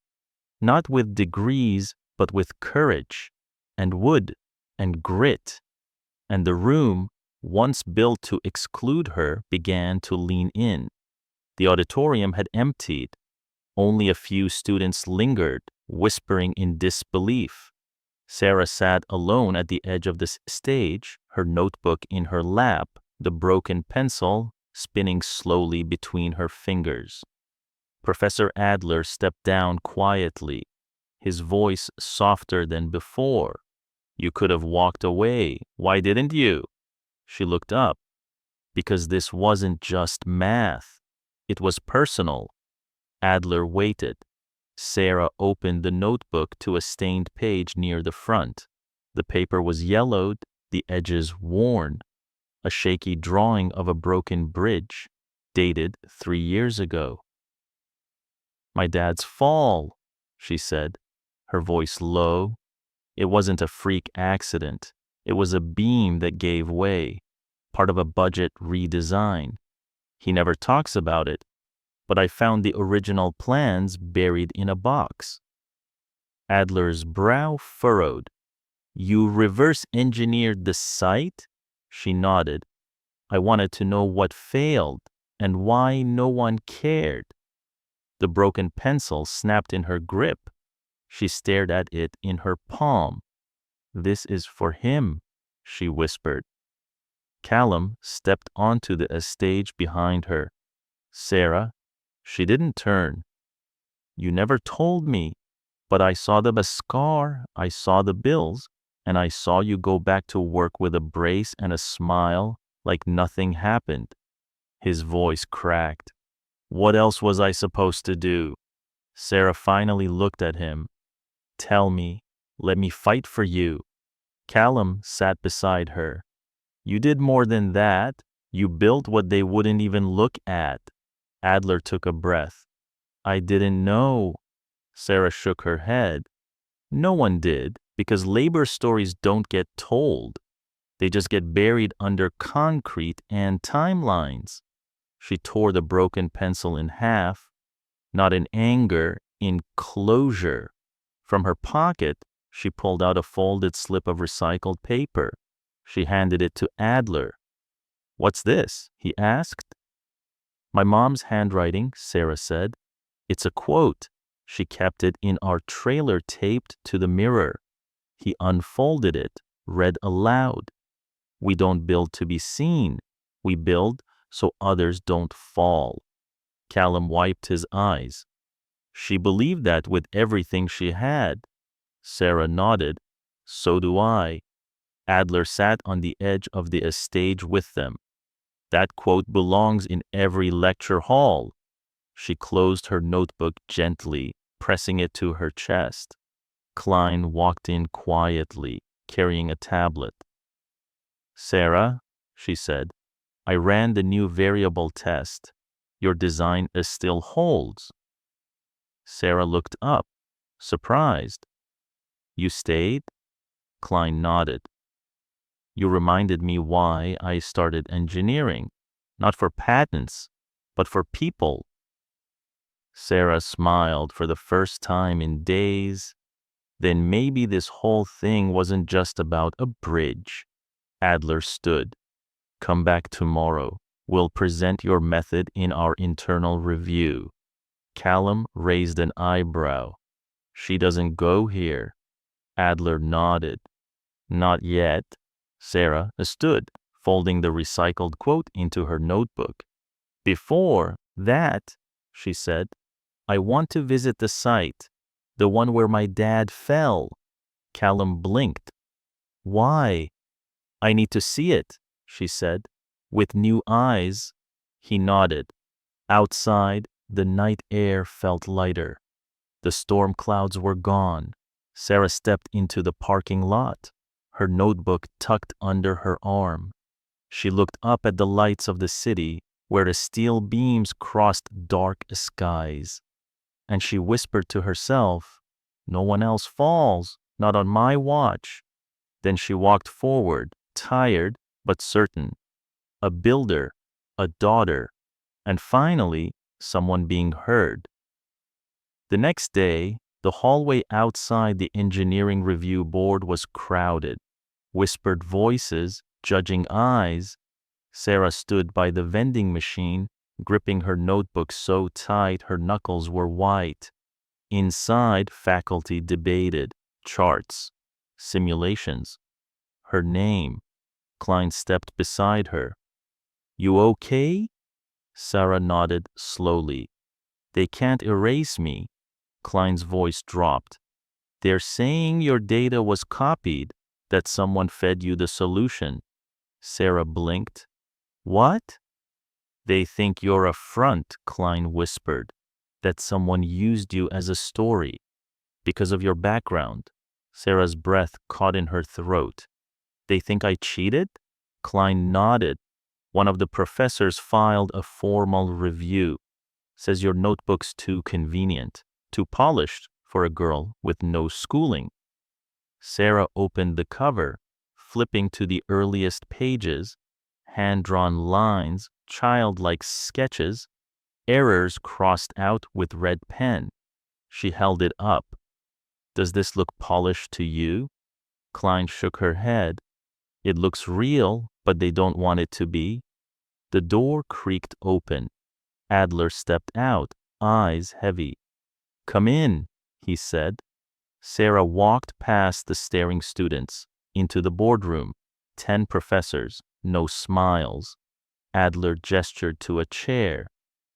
not with degrees, but with courage and wood and grit. And the room, once built to exclude her, began to lean in. The auditorium had emptied. Only a few students lingered, whispering in disbelief. Sara sat alone at the edge of the stage, her notebook in her lap, the broken pencil spinning slowly between her fingers. Professor Adler stepped down quietly, his voice softer than before. You could have walked away. Why didn't you? She looked up. Because this wasn't just math. It was personal. Adler waited. Sara opened the notebook to a stained page near the front. The paper was yellowed, the edges worn. A shaky drawing of a broken bridge, dated 3 years ago. My dad's fall, she said, her voice low. It wasn't a freak accident. It was a beam that gave way, part of a budget redesign. He never talks about it, but I found the original plans buried in a box. Adler's brow furrowed. You reverse engineered the site? She nodded. I wanted to know what failed and why no one cared. The broken pencil snapped in her grip. She stared at it in her palm. This is for him, she whispered. Callum stepped onto the stage behind her. Sara, she didn't turn. You never told me, but I saw the scar, I saw the bills, and I saw you go back to work with a brace and a smile like nothing happened. His voice cracked. What else was I supposed to do? Sara finally looked at him. Tell me, let me fight for you. Callum sat beside her. You did more than that. You built what they wouldn't even look at. Adler took a breath. I didn't know. Sara shook her head. No one did, because labor stories don't get told. They just get buried under concrete and timelines. She tore the broken pencil in half, not in anger, in closure. From her pocket, she pulled out a folded slip of recycled paper. She handed it to Adler. What's this? He asked. My mom's handwriting, Sara said. It's a quote. She kept it in our trailer taped to the mirror. He unfolded it, read aloud. We don't build to be seen. We build so others don't fall. Callum wiped his eyes. She believed that with everything she had. Sara nodded. So do I. Adler sat on the edge of the stage with them. That quote belongs in every lecture hall. She closed her notebook gently, pressing it to her chest. Klein walked in quietly, carrying a tablet. Sara, she said, I ran the new variable test. Your design still holds. Sara looked up, surprised. You stayed? Klein nodded. You reminded me why I started engineering, not for patents, but for people. Sara smiled for the first time in days. Then maybe this whole thing wasn't just about a bridge. Adler stood. Come back tomorrow. We'll present your method in our internal review. Callum raised an eyebrow. She doesn't go here. Adler nodded. Not yet. Sara stood, folding the recycled quote into her notebook. Before that, she said, I want to visit the site, the one where my dad fell. Callum blinked. Why? I need to see it, she said, with new eyes. He nodded. Outside, the night air felt lighter. The storm clouds were gone. Sara stepped into the parking lot, her notebook tucked under her arm. She looked up at the lights of the city where the steel beams crossed dark skies. And she whispered to herself, no one else falls, not on my watch. Then she walked forward, tired but certain. A builder, a daughter, and finally, someone being heard. The next day, the hallway outside the engineering review board was crowded. Whispered voices, judging eyes. Sara stood by the vending machine, gripping her notebook so tight her knuckles were white. Inside, faculty debated, charts, simulations. Her name. Klein stepped beside her. You okay? Sara nodded slowly. They can't erase me. Klein's voice dropped. They're saying your data was copied, that someone fed you the solution. Sara blinked. What? They think you're a front, Klein whispered, that someone used you as a story. Because of your background. Sara's breath caught in her throat. They think I cheated? Klein nodded. One of the professors filed a formal review. Says your notebook's too convenient, too polished for a girl with no schooling. Sara opened the cover, flipping to the earliest pages, hand-drawn lines, childlike sketches. errors crossed out with red pen. She held it up. Does this look polished to you? Klein shook her head. It looks real, but they don't want it to be. The door creaked open. Adler stepped out, eyes heavy. Come in, he said. Sara walked past the staring students, into the boardroom. 10 professors, no smiles. Adler gestured to a chair.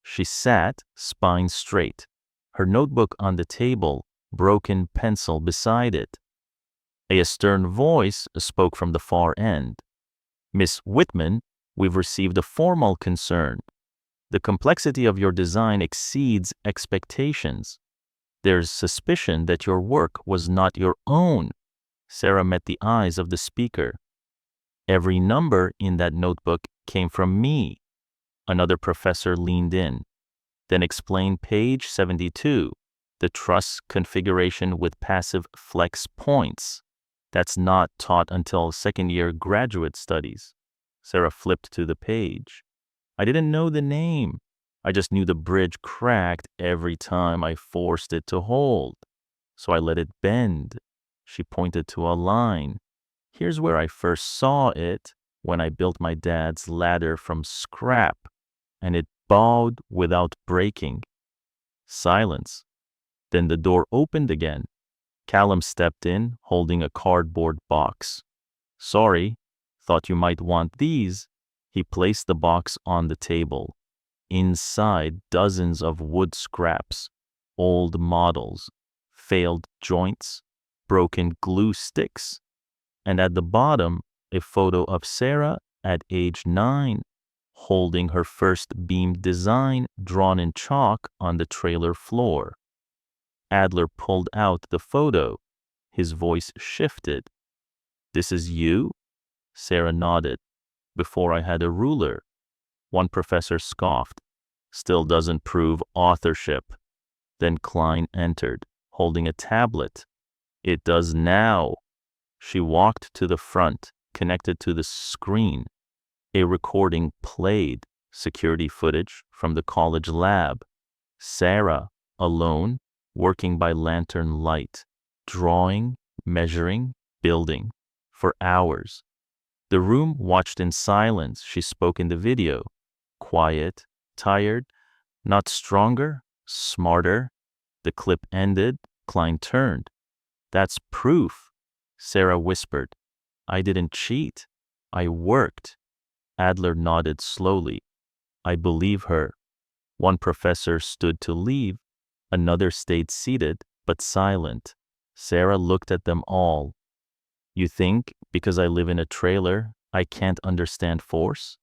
She sat, spine straight, her notebook on the table, broken pencil beside it. A stern voice spoke from the far end. Miss Whitman, we've received a formal concern. The complexity of your design exceeds expectations. There's suspicion that your work was not your own. Sara met the eyes of the speaker. Every number in that notebook came from me. Another professor leaned in, then explained page 72, the truss configuration with passive flex points. That's not taught until second-year graduate studies. Sara flipped to the page. I didn't know the name. I just knew the bridge cracked every time I forced it to hold. So I let it bend. She pointed to a line. Here's where I first saw it, when I built my dad's ladder from scrap, and it bowed without breaking. Silence. Then the door opened again. Callum stepped in, holding a cardboard box. Sorry, thought you might want these. He placed the box on the table. Inside, dozens of wood scraps, old models, failed joints, broken glue sticks, and at the bottom, a photo of Sara at age 9, holding her first beam design drawn in chalk on the trailer floor. Adler pulled out the photo. His voice shifted. This is you? Sara nodded. Before I had a ruler. One professor scoffed. Still doesn't prove authorship. Then Klein entered, holding a tablet. It does now. She walked to the front, connected to the screen. A recording played, security footage from the college lab. Sara, alone, working by lantern light, drawing, measuring, building, for hours. The room watched in silence. She spoke in the video. Quiet, tired, not stronger, smarter. The clip ended. Klein turned. That's proof. Sara whispered. I didn't cheat. I worked. Adler nodded slowly. I believe her. One professor stood to leave. Another stayed seated, but silent. Sara looked at them all. You think, because I live in a trailer, I can't understand force?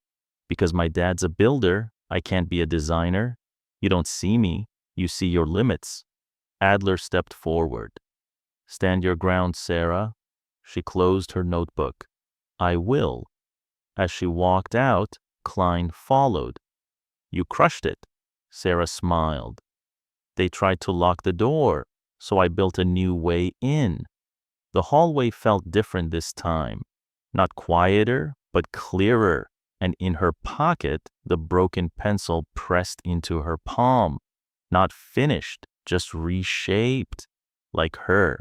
Because my dad's a builder, I can't be a designer? You don't see me. You see your limits. Adler stepped forward. Stand your ground, Sara. She closed her notebook. I will. As she walked out, Klein followed. You crushed it. Sara smiled. They tried to lock the door, so I built a new way in. The hallway felt different this time. Not quieter, but clearer, and in her pocket, the broken pencil pressed into her palm. Not finished, just reshaped, like her.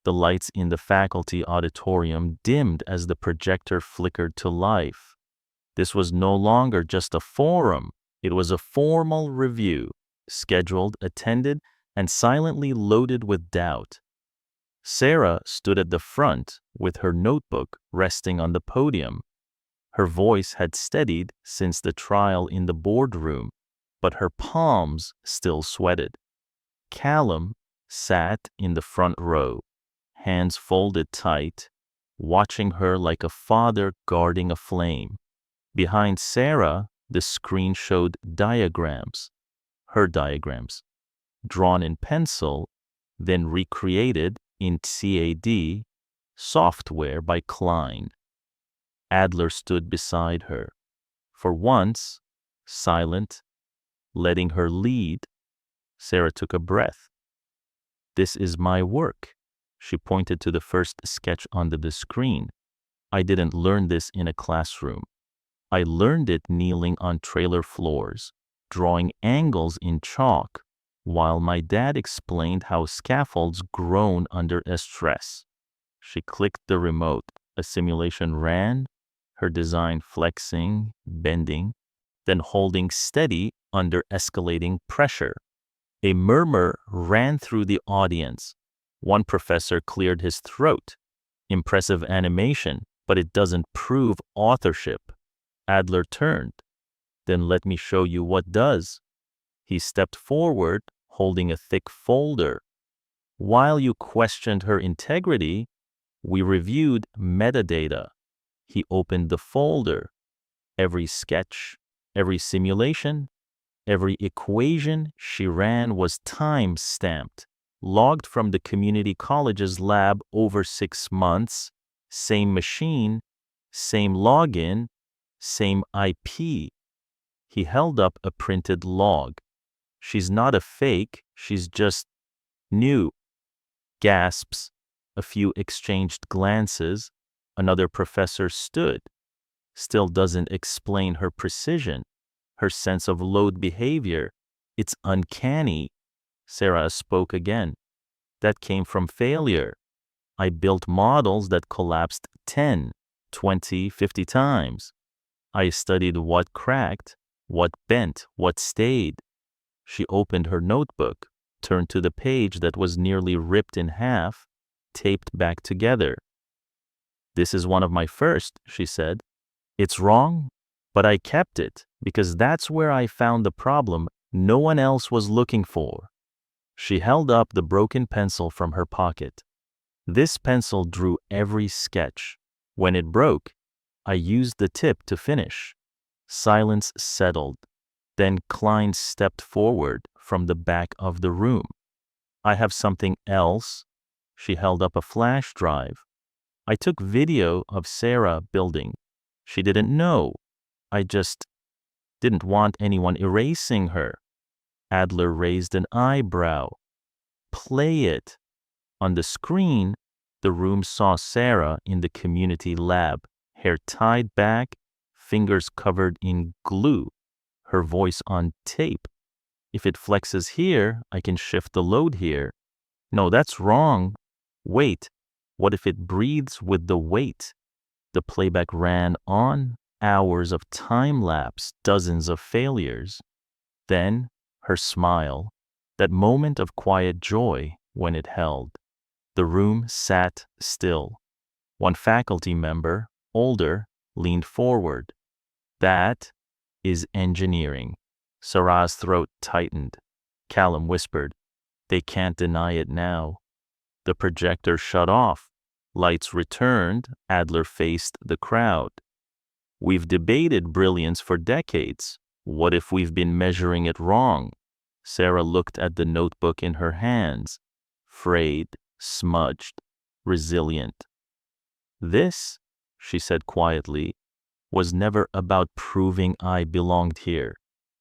The lights in the faculty auditorium dimmed as the projector flickered to life. This was no longer just a forum. It was a formal review, scheduled, attended, and silently loaded with doubt. Sara stood at the front with her notebook resting on the podium. Her voice had steadied since the trial in the boardroom, but her palms still sweated. Callum sat in the front row, hands folded tight, watching her like a father guarding a flame. Behind Sara, the screen showed diagrams, her diagrams, drawn in pencil, then recreated in CAD software by Klein. Adler stood beside her. For once, silent, letting her lead. Sara took a breath. This is my work. She pointed to the first sketch on the screen. I didn't learn this in a classroom. I learned it kneeling on trailer floors, drawing angles in chalk, while my dad explained how scaffolds groan under stress. She clicked the remote. A simulation ran, her design flexing, bending, then holding steady under escalating pressure. A murmur ran through the audience. One professor cleared his throat. Impressive animation, but it doesn't prove authorship. Adler turned. Then let me show you what does. He stepped forward, holding a thick folder. While you questioned her integrity, we reviewed metadata. He opened the folder. Every sketch, every simulation, every equation she ran was time-stamped, logged from the community college's lab over 6 months, same machine, same login, same IP. He held up a printed log. She's not a fake, she's just new. Gasps. A few exchanged glances. Another professor stood. Still doesn't explain her precision, her sense of load behavior. It's uncanny. Sara spoke again. That came from failure. I built models that collapsed 10, 20, 50 times. I studied what cracked, what bent, what stayed. She opened her notebook, turned to the page that was nearly ripped in half, taped back together. This is one of my first, she said. It's wrong, but I kept it because that's where I found the problem no one else was looking for. She held up the broken pencil from her pocket. This pencil drew every sketch. When it broke, I used the tip to finish. Silence settled. Then Klein stepped forward from the back of the room. I have something else. She held up a flash drive. I took video of Sara building. She didn't know. I just didn't want anyone erasing her. Adler raised an eyebrow. Play it. On the screen, the room saw Sara in the community lab, hair tied back, fingers covered in glue, her voice on tape. If it flexes here, I can shift the load here. No, that's wrong. Wait, what if it breathes with the weight? The playback ran on, hours of time-lapse, dozens of failures. Then, her smile, that moment of quiet joy when it held. The room sat still. One faculty member, older, leaned forward. That is engineering. Sara's throat tightened. Callum whispered, they can't deny it now. The projector shut off. Lights returned. Adler faced the crowd. We've debated brilliance for decades. What if we've been measuring it wrong? Sara looked at the notebook in her hands. Frayed, smudged, resilient. This, she said quietly, was never about proving I belonged here.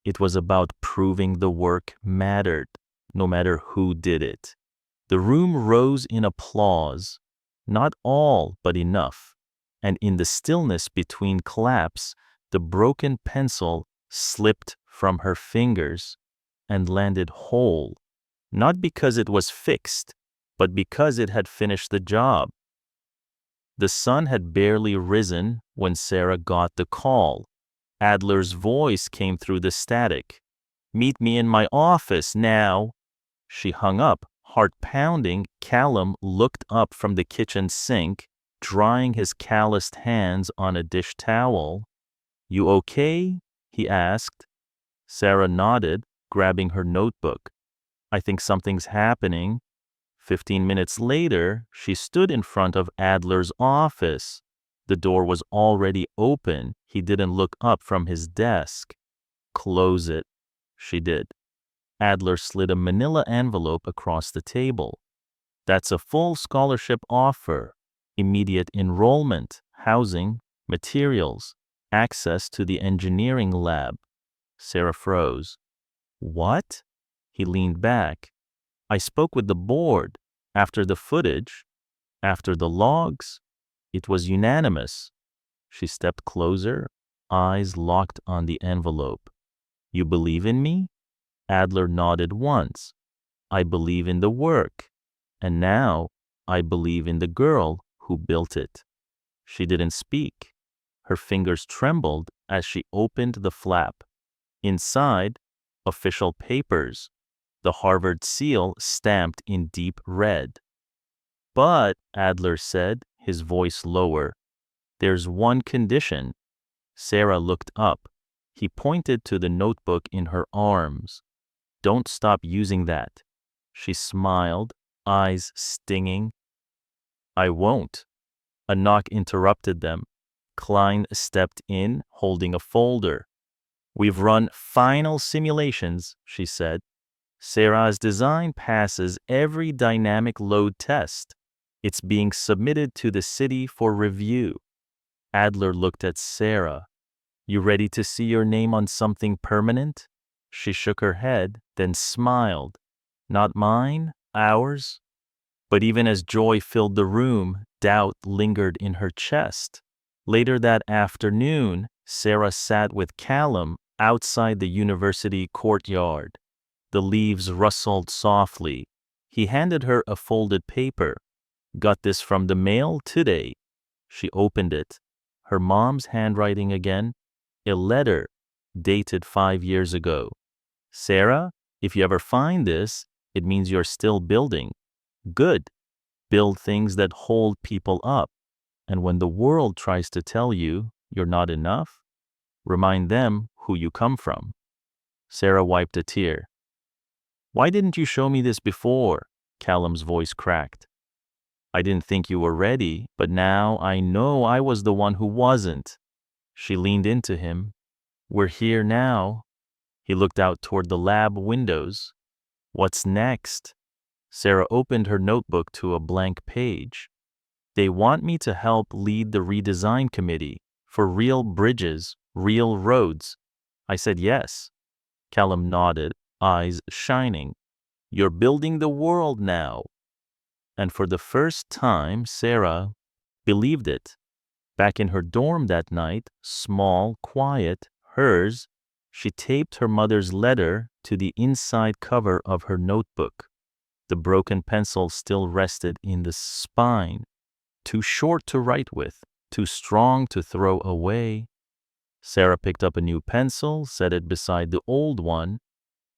It was about proving the work mattered, no matter who did it. The room rose in applause. Not all, but enough. And in the stillness between claps, the broken pencil slipped from her fingers and landed whole, not because it was fixed, but because it had finished the job. The sun had barely risen when Sara got the call. Adler's voice came through the static. Meet me in my office now. She hung up, heart pounding. Callum looked up from the kitchen sink, drying his calloused hands on a dish towel. You okay? He asked. Sara nodded, grabbing her notebook. I think something's happening. 15 minutes later, she stood in front of Adler's office. The door was already open. He didn't look up from his desk. Close it. She did. Adler slid a manila envelope across the table. That's a full scholarship offer. Immediate enrollment, housing, materials, access to the engineering lab. Sara froze. What? He leaned back. I spoke with the board. After the footage, after the logs, it was unanimous. She stepped closer, eyes locked on the envelope. You believe in me? Adler nodded once. I believe in the work. And now I believe in the girl who built it. She didn't speak. Her fingers trembled as she opened the flap. Inside, official papers, the Harvard seal stamped in deep red. But, Adler said, his voice lower, there's one condition. Sara looked up. He pointed to the notebook in her arms. Don't stop using that. She smiled, eyes stinging. I won't. A knock interrupted them. Klein stepped in, holding a folder. We've run final simulations, she said. Sara's design passes every dynamic load test. It's being submitted to the city for review. Adler looked at Sara. You ready to see your name on something permanent? She shook her head, then smiled. Not mine, ours. But even as joy filled the room, doubt lingered in her chest. Later that afternoon, Sara sat with Callum outside the university courtyard. The leaves rustled softly. He handed her a folded paper. Got this from the mail today. She opened it. Her mom's handwriting again. A letter dated 5 years ago. Sara, if you ever find this, it means you're still building. Good. Build things that hold people up. And when the world tries to tell you you're not enough, remind them who you come from. Sara wiped a tear. Why didn't you show me this before? Callum's voice cracked. I didn't think you were ready, but now I know I was the one who wasn't. She leaned into him. We're here now. He looked out toward the lab windows. What's next? Sara opened her notebook to a blank page. They want me to help lead the redesign committee for real bridges, real roads. I said yes. Callum nodded, eyes shining. You're building the world now. And for the first time, Sara believed it. Back in her dorm that night, small, quiet, hers, she taped her mother's letter to the inside cover of her notebook. The broken pencil still rested in the spine. Too short to write with, too strong to throw away. Sara picked up a new pencil, set it beside the old one,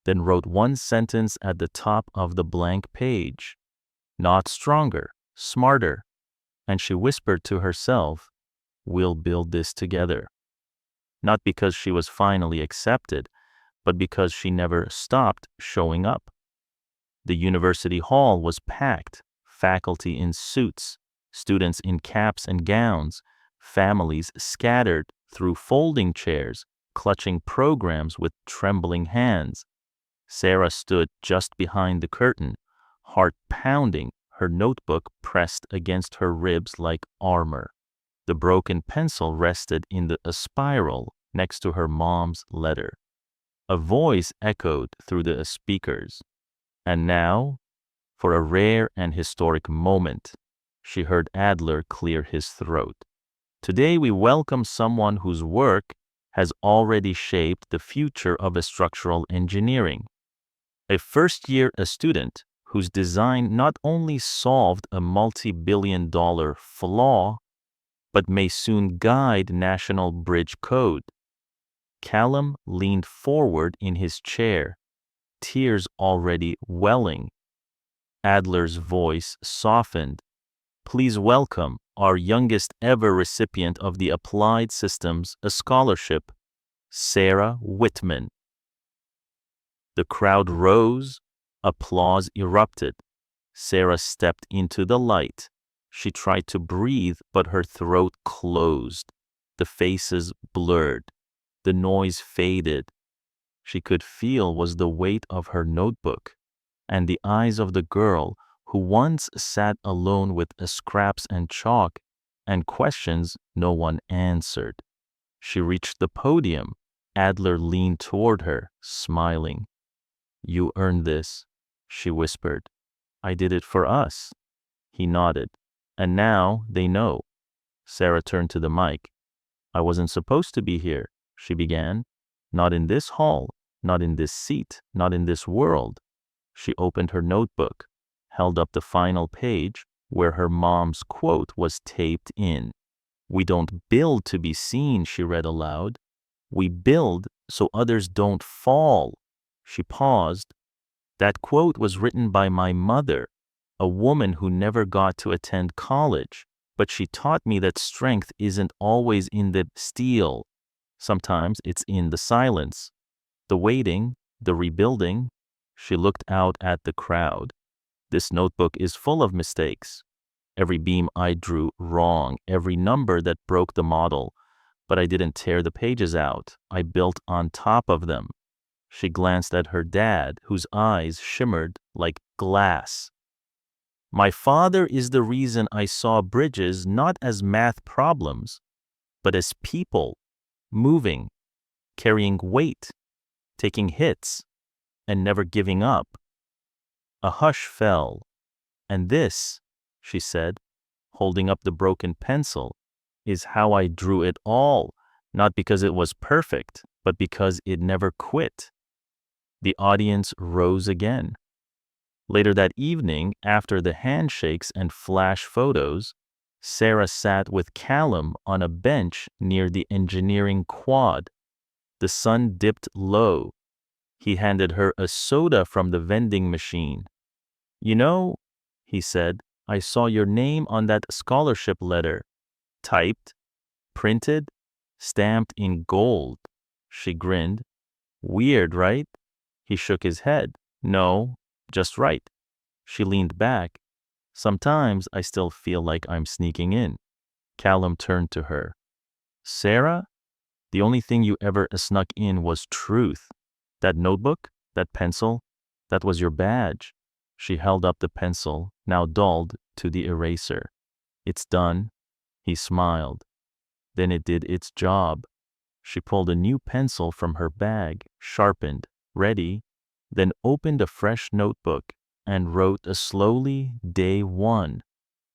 then wrote one sentence at the top of the blank page. Not stronger, smarter. And she whispered to herself, we'll build this together. Not because she was finally accepted, but because she never stopped showing up. The university hall was packed, faculty in suits, students in caps and gowns, families scattered through folding chairs, clutching programs with trembling hands. Sara stood just behind the curtain, heart pounding, her notebook pressed against her ribs like armor. The broken pencil rested in a spiral next to her mom's letter. A voice echoed through the speakers. And now, for a rare and historic moment, she heard Adler clear his throat. Today we welcome someone whose work has already shaped the future of structural engineering. A first-year student whose design not only solved a multi-billion-dollar flaw, but may soon guide national bridge code. Callum leaned forward in his chair, tears already welling. Adler's voice softened. Please welcome our youngest ever recipient of the Applied Systems Scholarship, Sara Whitman. The crowd rose, applause erupted. Sara stepped into the light. She tried to breathe, but her throat closed. The faces blurred. The noise faded. She could feel was the weight of her notebook and the eyes of the girl who once sat alone with scraps and chalk and questions no one answered. She reached the podium. Adler leaned toward her, smiling. You earned this, she whispered. I did it for us. He nodded. And now they know. Sara turned to the mic. I wasn't supposed to be here, she began. Not in this hall, Not in this seat, not in this world. She opened her notebook, held up the final page where her mom's quote was taped in. "We don't build to be seen," she read aloud. "We build so others don't fall." She paused. That quote was written by my mother, a woman who never got to attend college, but she taught me that strength isn't always in the steel. Sometimes it's in the silence, the waiting, the rebuilding. She looked out at the crowd. "This notebook is full of mistakes. Every beam I drew wrong, every number that broke the model. But I didn't tear the pages out. I built on top of them." She glanced at her dad, whose eyes shimmered like glass. "My father is the reason I saw bridges not as math problems, but as people, moving, carrying weight, taking hits, and never giving up." A hush fell. "And this," she said, holding up the broken pencil, "is how I drew it all, not because it was perfect, but because it never quit." The audience rose again. Later that evening, after the handshakes and flash photos, Sara sat with Callum on a bench near the engineering quad. The sun dipped low. He handed her a soda from the vending machine. "You know," he said, "I saw your name on that scholarship letter. Typed, printed, stamped in gold." She grinned. "Weird, right?" He shook his head. "No, just right." She leaned back. "Sometimes I still feel like I'm sneaking in." Callum turned to her. "Sara, the only thing you ever snuck in was truth. That notebook, that pencil, that was your badge." She held up the pencil, now dulled, to the eraser. "It's done." He smiled. "Then it did its job." She pulled a new pencil from her bag, sharpened, ready, then opened a fresh notebook and wrote slowly day one.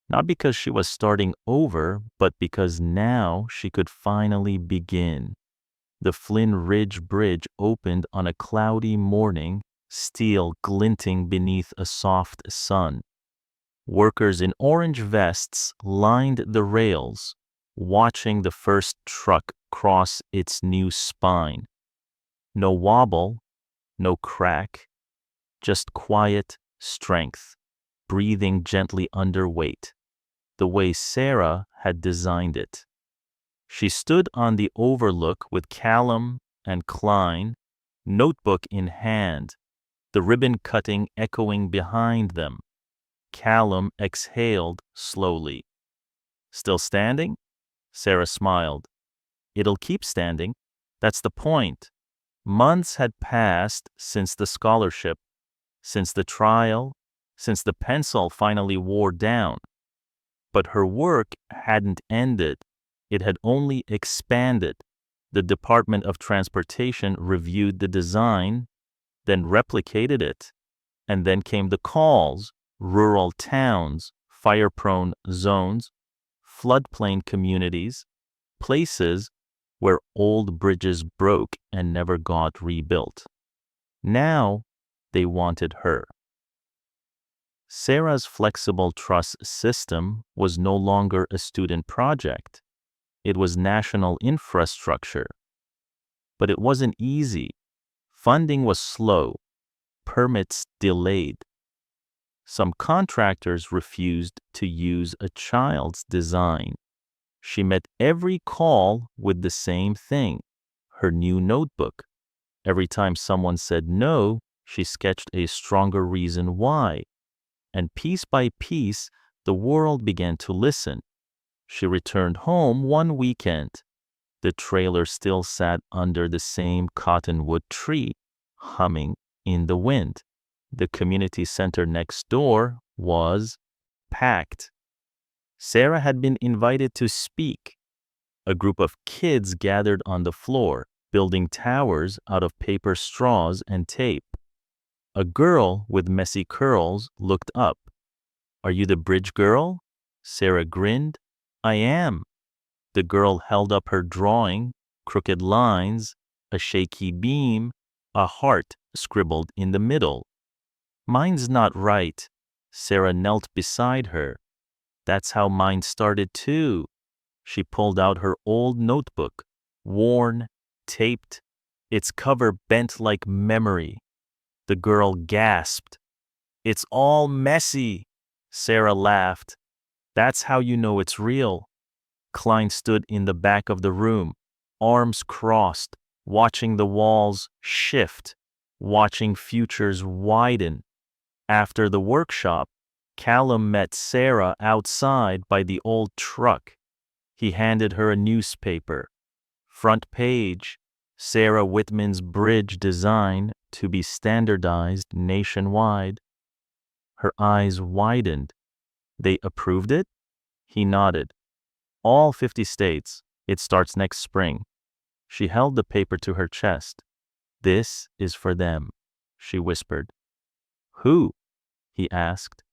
Not because she was starting over, but because now she could finally begin. The Flynn Ridge Bridge opened on a cloudy morning, steel glinting beneath a soft sun. Workers in orange vests lined the rails, watching the first truck cross its new spine. No wobble, no crack, just quiet strength, breathing gently under weight, the way Sara had designed it. She stood on the overlook with Callum and Klein, notebook in hand, the ribbon cutting echoing behind them. Callum exhaled slowly. "Still standing?" Sara smiled. "It'll keep standing. That's the point." Months had passed since the scholarship, since the trial, since the pencil finally wore down. But her work hadn't ended. It had only expanded. The Department of Transportation reviewed the design, then replicated it. And then came the calls: rural towns, fire-prone zones, floodplain communities, places where old bridges broke and never got rebuilt. Now they wanted her. Sara's flexible truss system was no longer a student project. It was national infrastructure. But it wasn't easy. Funding was slow, permits delayed. Some contractors refused to use a child's design. She met every call with the same thing: her new notebook. Every time someone said no, she sketched a stronger reason why. And piece by piece, the world began to listen. She returned home one weekend. The trailer still sat under the same cottonwood tree, humming in the wind. The community center next door was packed. Sara had been invited to speak. A group of kids gathered on the floor, building towers out of paper straws and tape. A girl with messy curls looked up. "Are you the bridge girl?" Sara grinned. "I am." The girl held up her drawing: crooked lines, a shaky beam, a heart scribbled in the middle. Mine's not right. Sara knelt beside her. That's how mine started too. She pulled out her old notebook, worn, taped, its cover bent like memory. The girl gasped. It's all messy. Sara laughed. That's how you know it's real. Klein stood in the back of the room, arms crossed, watching the walls shift, watching futures widen. After the workshop, Callum met Sara outside by the old truck. He handed her a newspaper. Front page, Sara Whitman's bridge design to be standardized nationwide. Her eyes widened. They approved it? He nodded. All 50 states. It starts next spring. She held the paper to her chest. This is for them, she whispered. Who? He asked.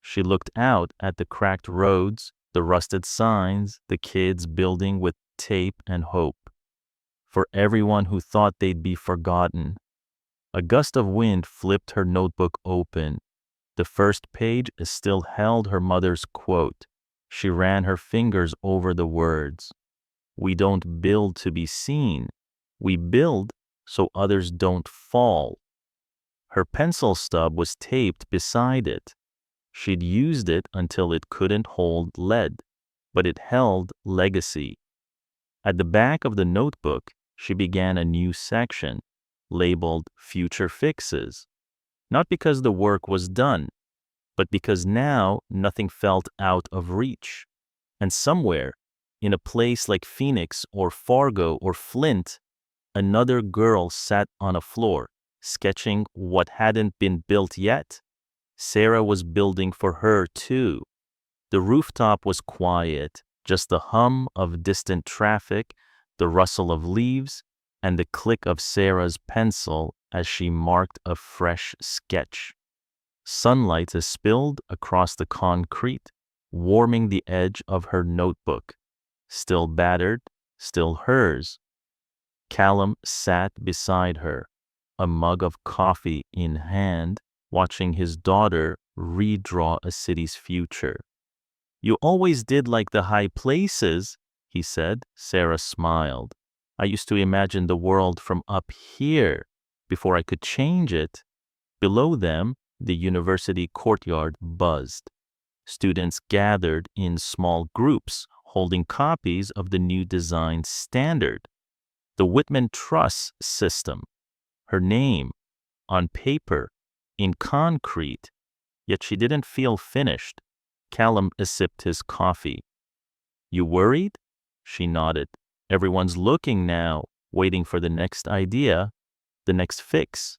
She looked out at the cracked roads, the rusted signs, the kids building with tape and hope. For everyone who thought they'd be forgotten. A gust of wind flipped her notebook open. The first page still held her mother's quote. She ran her fingers over the words. We don't build to be seen. We build so others don't fall. Her pencil stub was taped beside it. She'd used it until it couldn't hold lead, but it held legacy. At the back of the notebook, she began a new section, labeled Future Fixes. Not because the work was done, but because now nothing felt out of reach. And somewhere, in a place like Phoenix or Fargo or Flint, another girl sat on a floor, sketching what hadn't been built yet. Sara was building for her too. The rooftop was quiet, just the hum of distant traffic, the rustle of leaves, and the click of Sara's pencil as she marked a fresh sketch. Sunlight spilled across the concrete, warming the edge of her notebook. Still battered, still hers. Callum sat beside her, a mug of coffee in hand, watching his daughter redraw a city's future. You always did like the high places, he said. Sara smiled. I used to imagine the world from up here before I could change it. Below them, the university courtyard buzzed. Students gathered in small groups, holding copies of the new design standard. The Whitman Truss system. Her name, on paper, in concrete, yet she didn't feel finished. Callum sipped his coffee. You worried? She nodded. Everyone's looking now, waiting for the next idea, the next fix.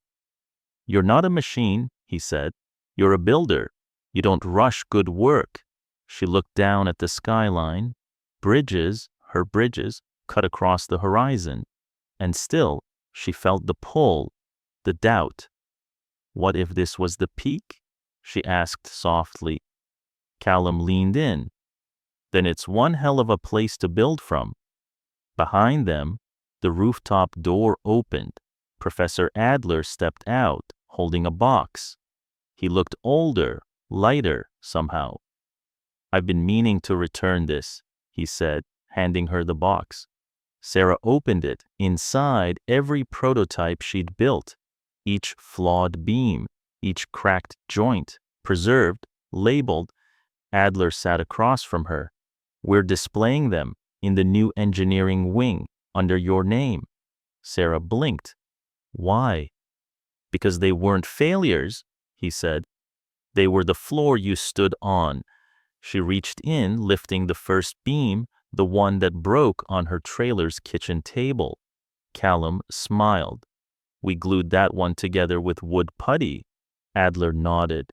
You're not a machine, he said. You're a builder. You don't rush good work. She looked down at the skyline. Bridges, her bridges, cut across the horizon. And still, she felt the pull, the doubt. What if this was the peak? She asked softly. Callum leaned in. Then it's one hell of a place to build from. Behind them, the rooftop door opened. Professor Adler stepped out, holding a box. He looked older, lighter, somehow. I've been meaning to return this, he said, handing her the box. Sara opened it. Inside, every prototype she'd built, each flawed beam, each cracked joint, preserved, labeled. Adler sat across from her. We're displaying them in the new engineering wing under your name. Sara blinked. Why? Because they weren't failures, he said. They were the floor you stood on. She reached in, lifting the first beam, the one that broke on her trailer's kitchen table. Callum smiled. We glued that one together with wood putty. Adler nodded.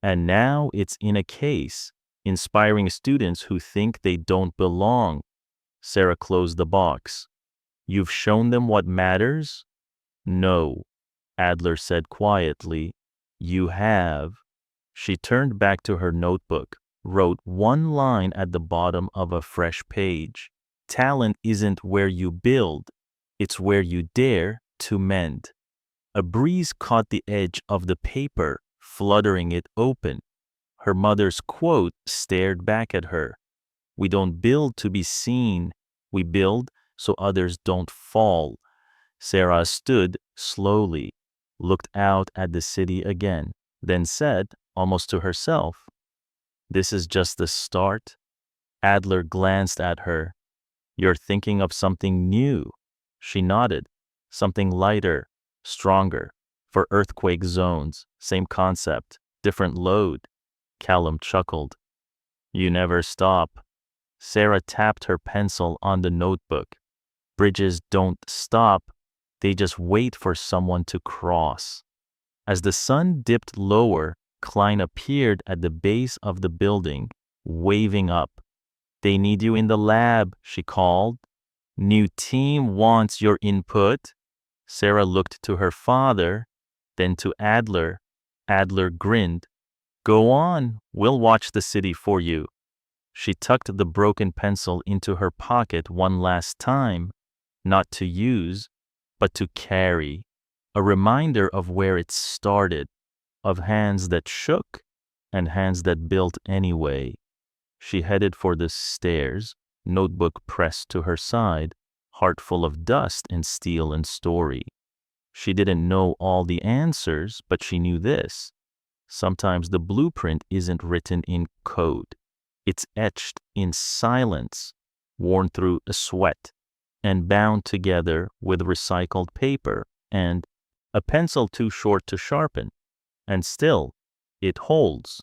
And now it's in a case, inspiring students who think they don't belong. Sara closed the box. You've shown them what matters? No, Adler said quietly. You have. She turned back to her notebook, wrote one line at the bottom of a fresh page. Talent isn't where you build, it's where you dare to mend. A breeze caught the edge of the paper, fluttering it open. Her mother's quote stared back at her. "We don't build to be seen. We build so others don't fall." Sarah stood slowly, looked out at the city again, then said, almost to herself, "This is just the start." Adler glanced at her. "You're thinking of something new." She nodded. "Something lighter, stronger, for earthquake zones. Same concept, different load." Callum chuckled. "You never stop." Sarah tapped her pencil on the notebook. "Bridges don't stop. They just wait for someone to cross." As the sun dipped lower, Klein appeared at the base of the building, waving up. "They need you in the lab," she called. "New team wants your input." Sarah looked to her father, then to Adler. Adler grinned. "Go on, we'll watch the city for you." She tucked the broken pencil into her pocket one last time, not to use, but to carry. A reminder of where it started, of hands that shook and hands that built anyway. She headed for the stairs, notebook pressed to her side, heart full of dust and steel and story. She didn't know all the answers, but she knew this. Sometimes the blueprint isn't written in code. It's etched in silence, worn through a sweat, and bound together with recycled paper and a pencil too short to sharpen. And still, it holds.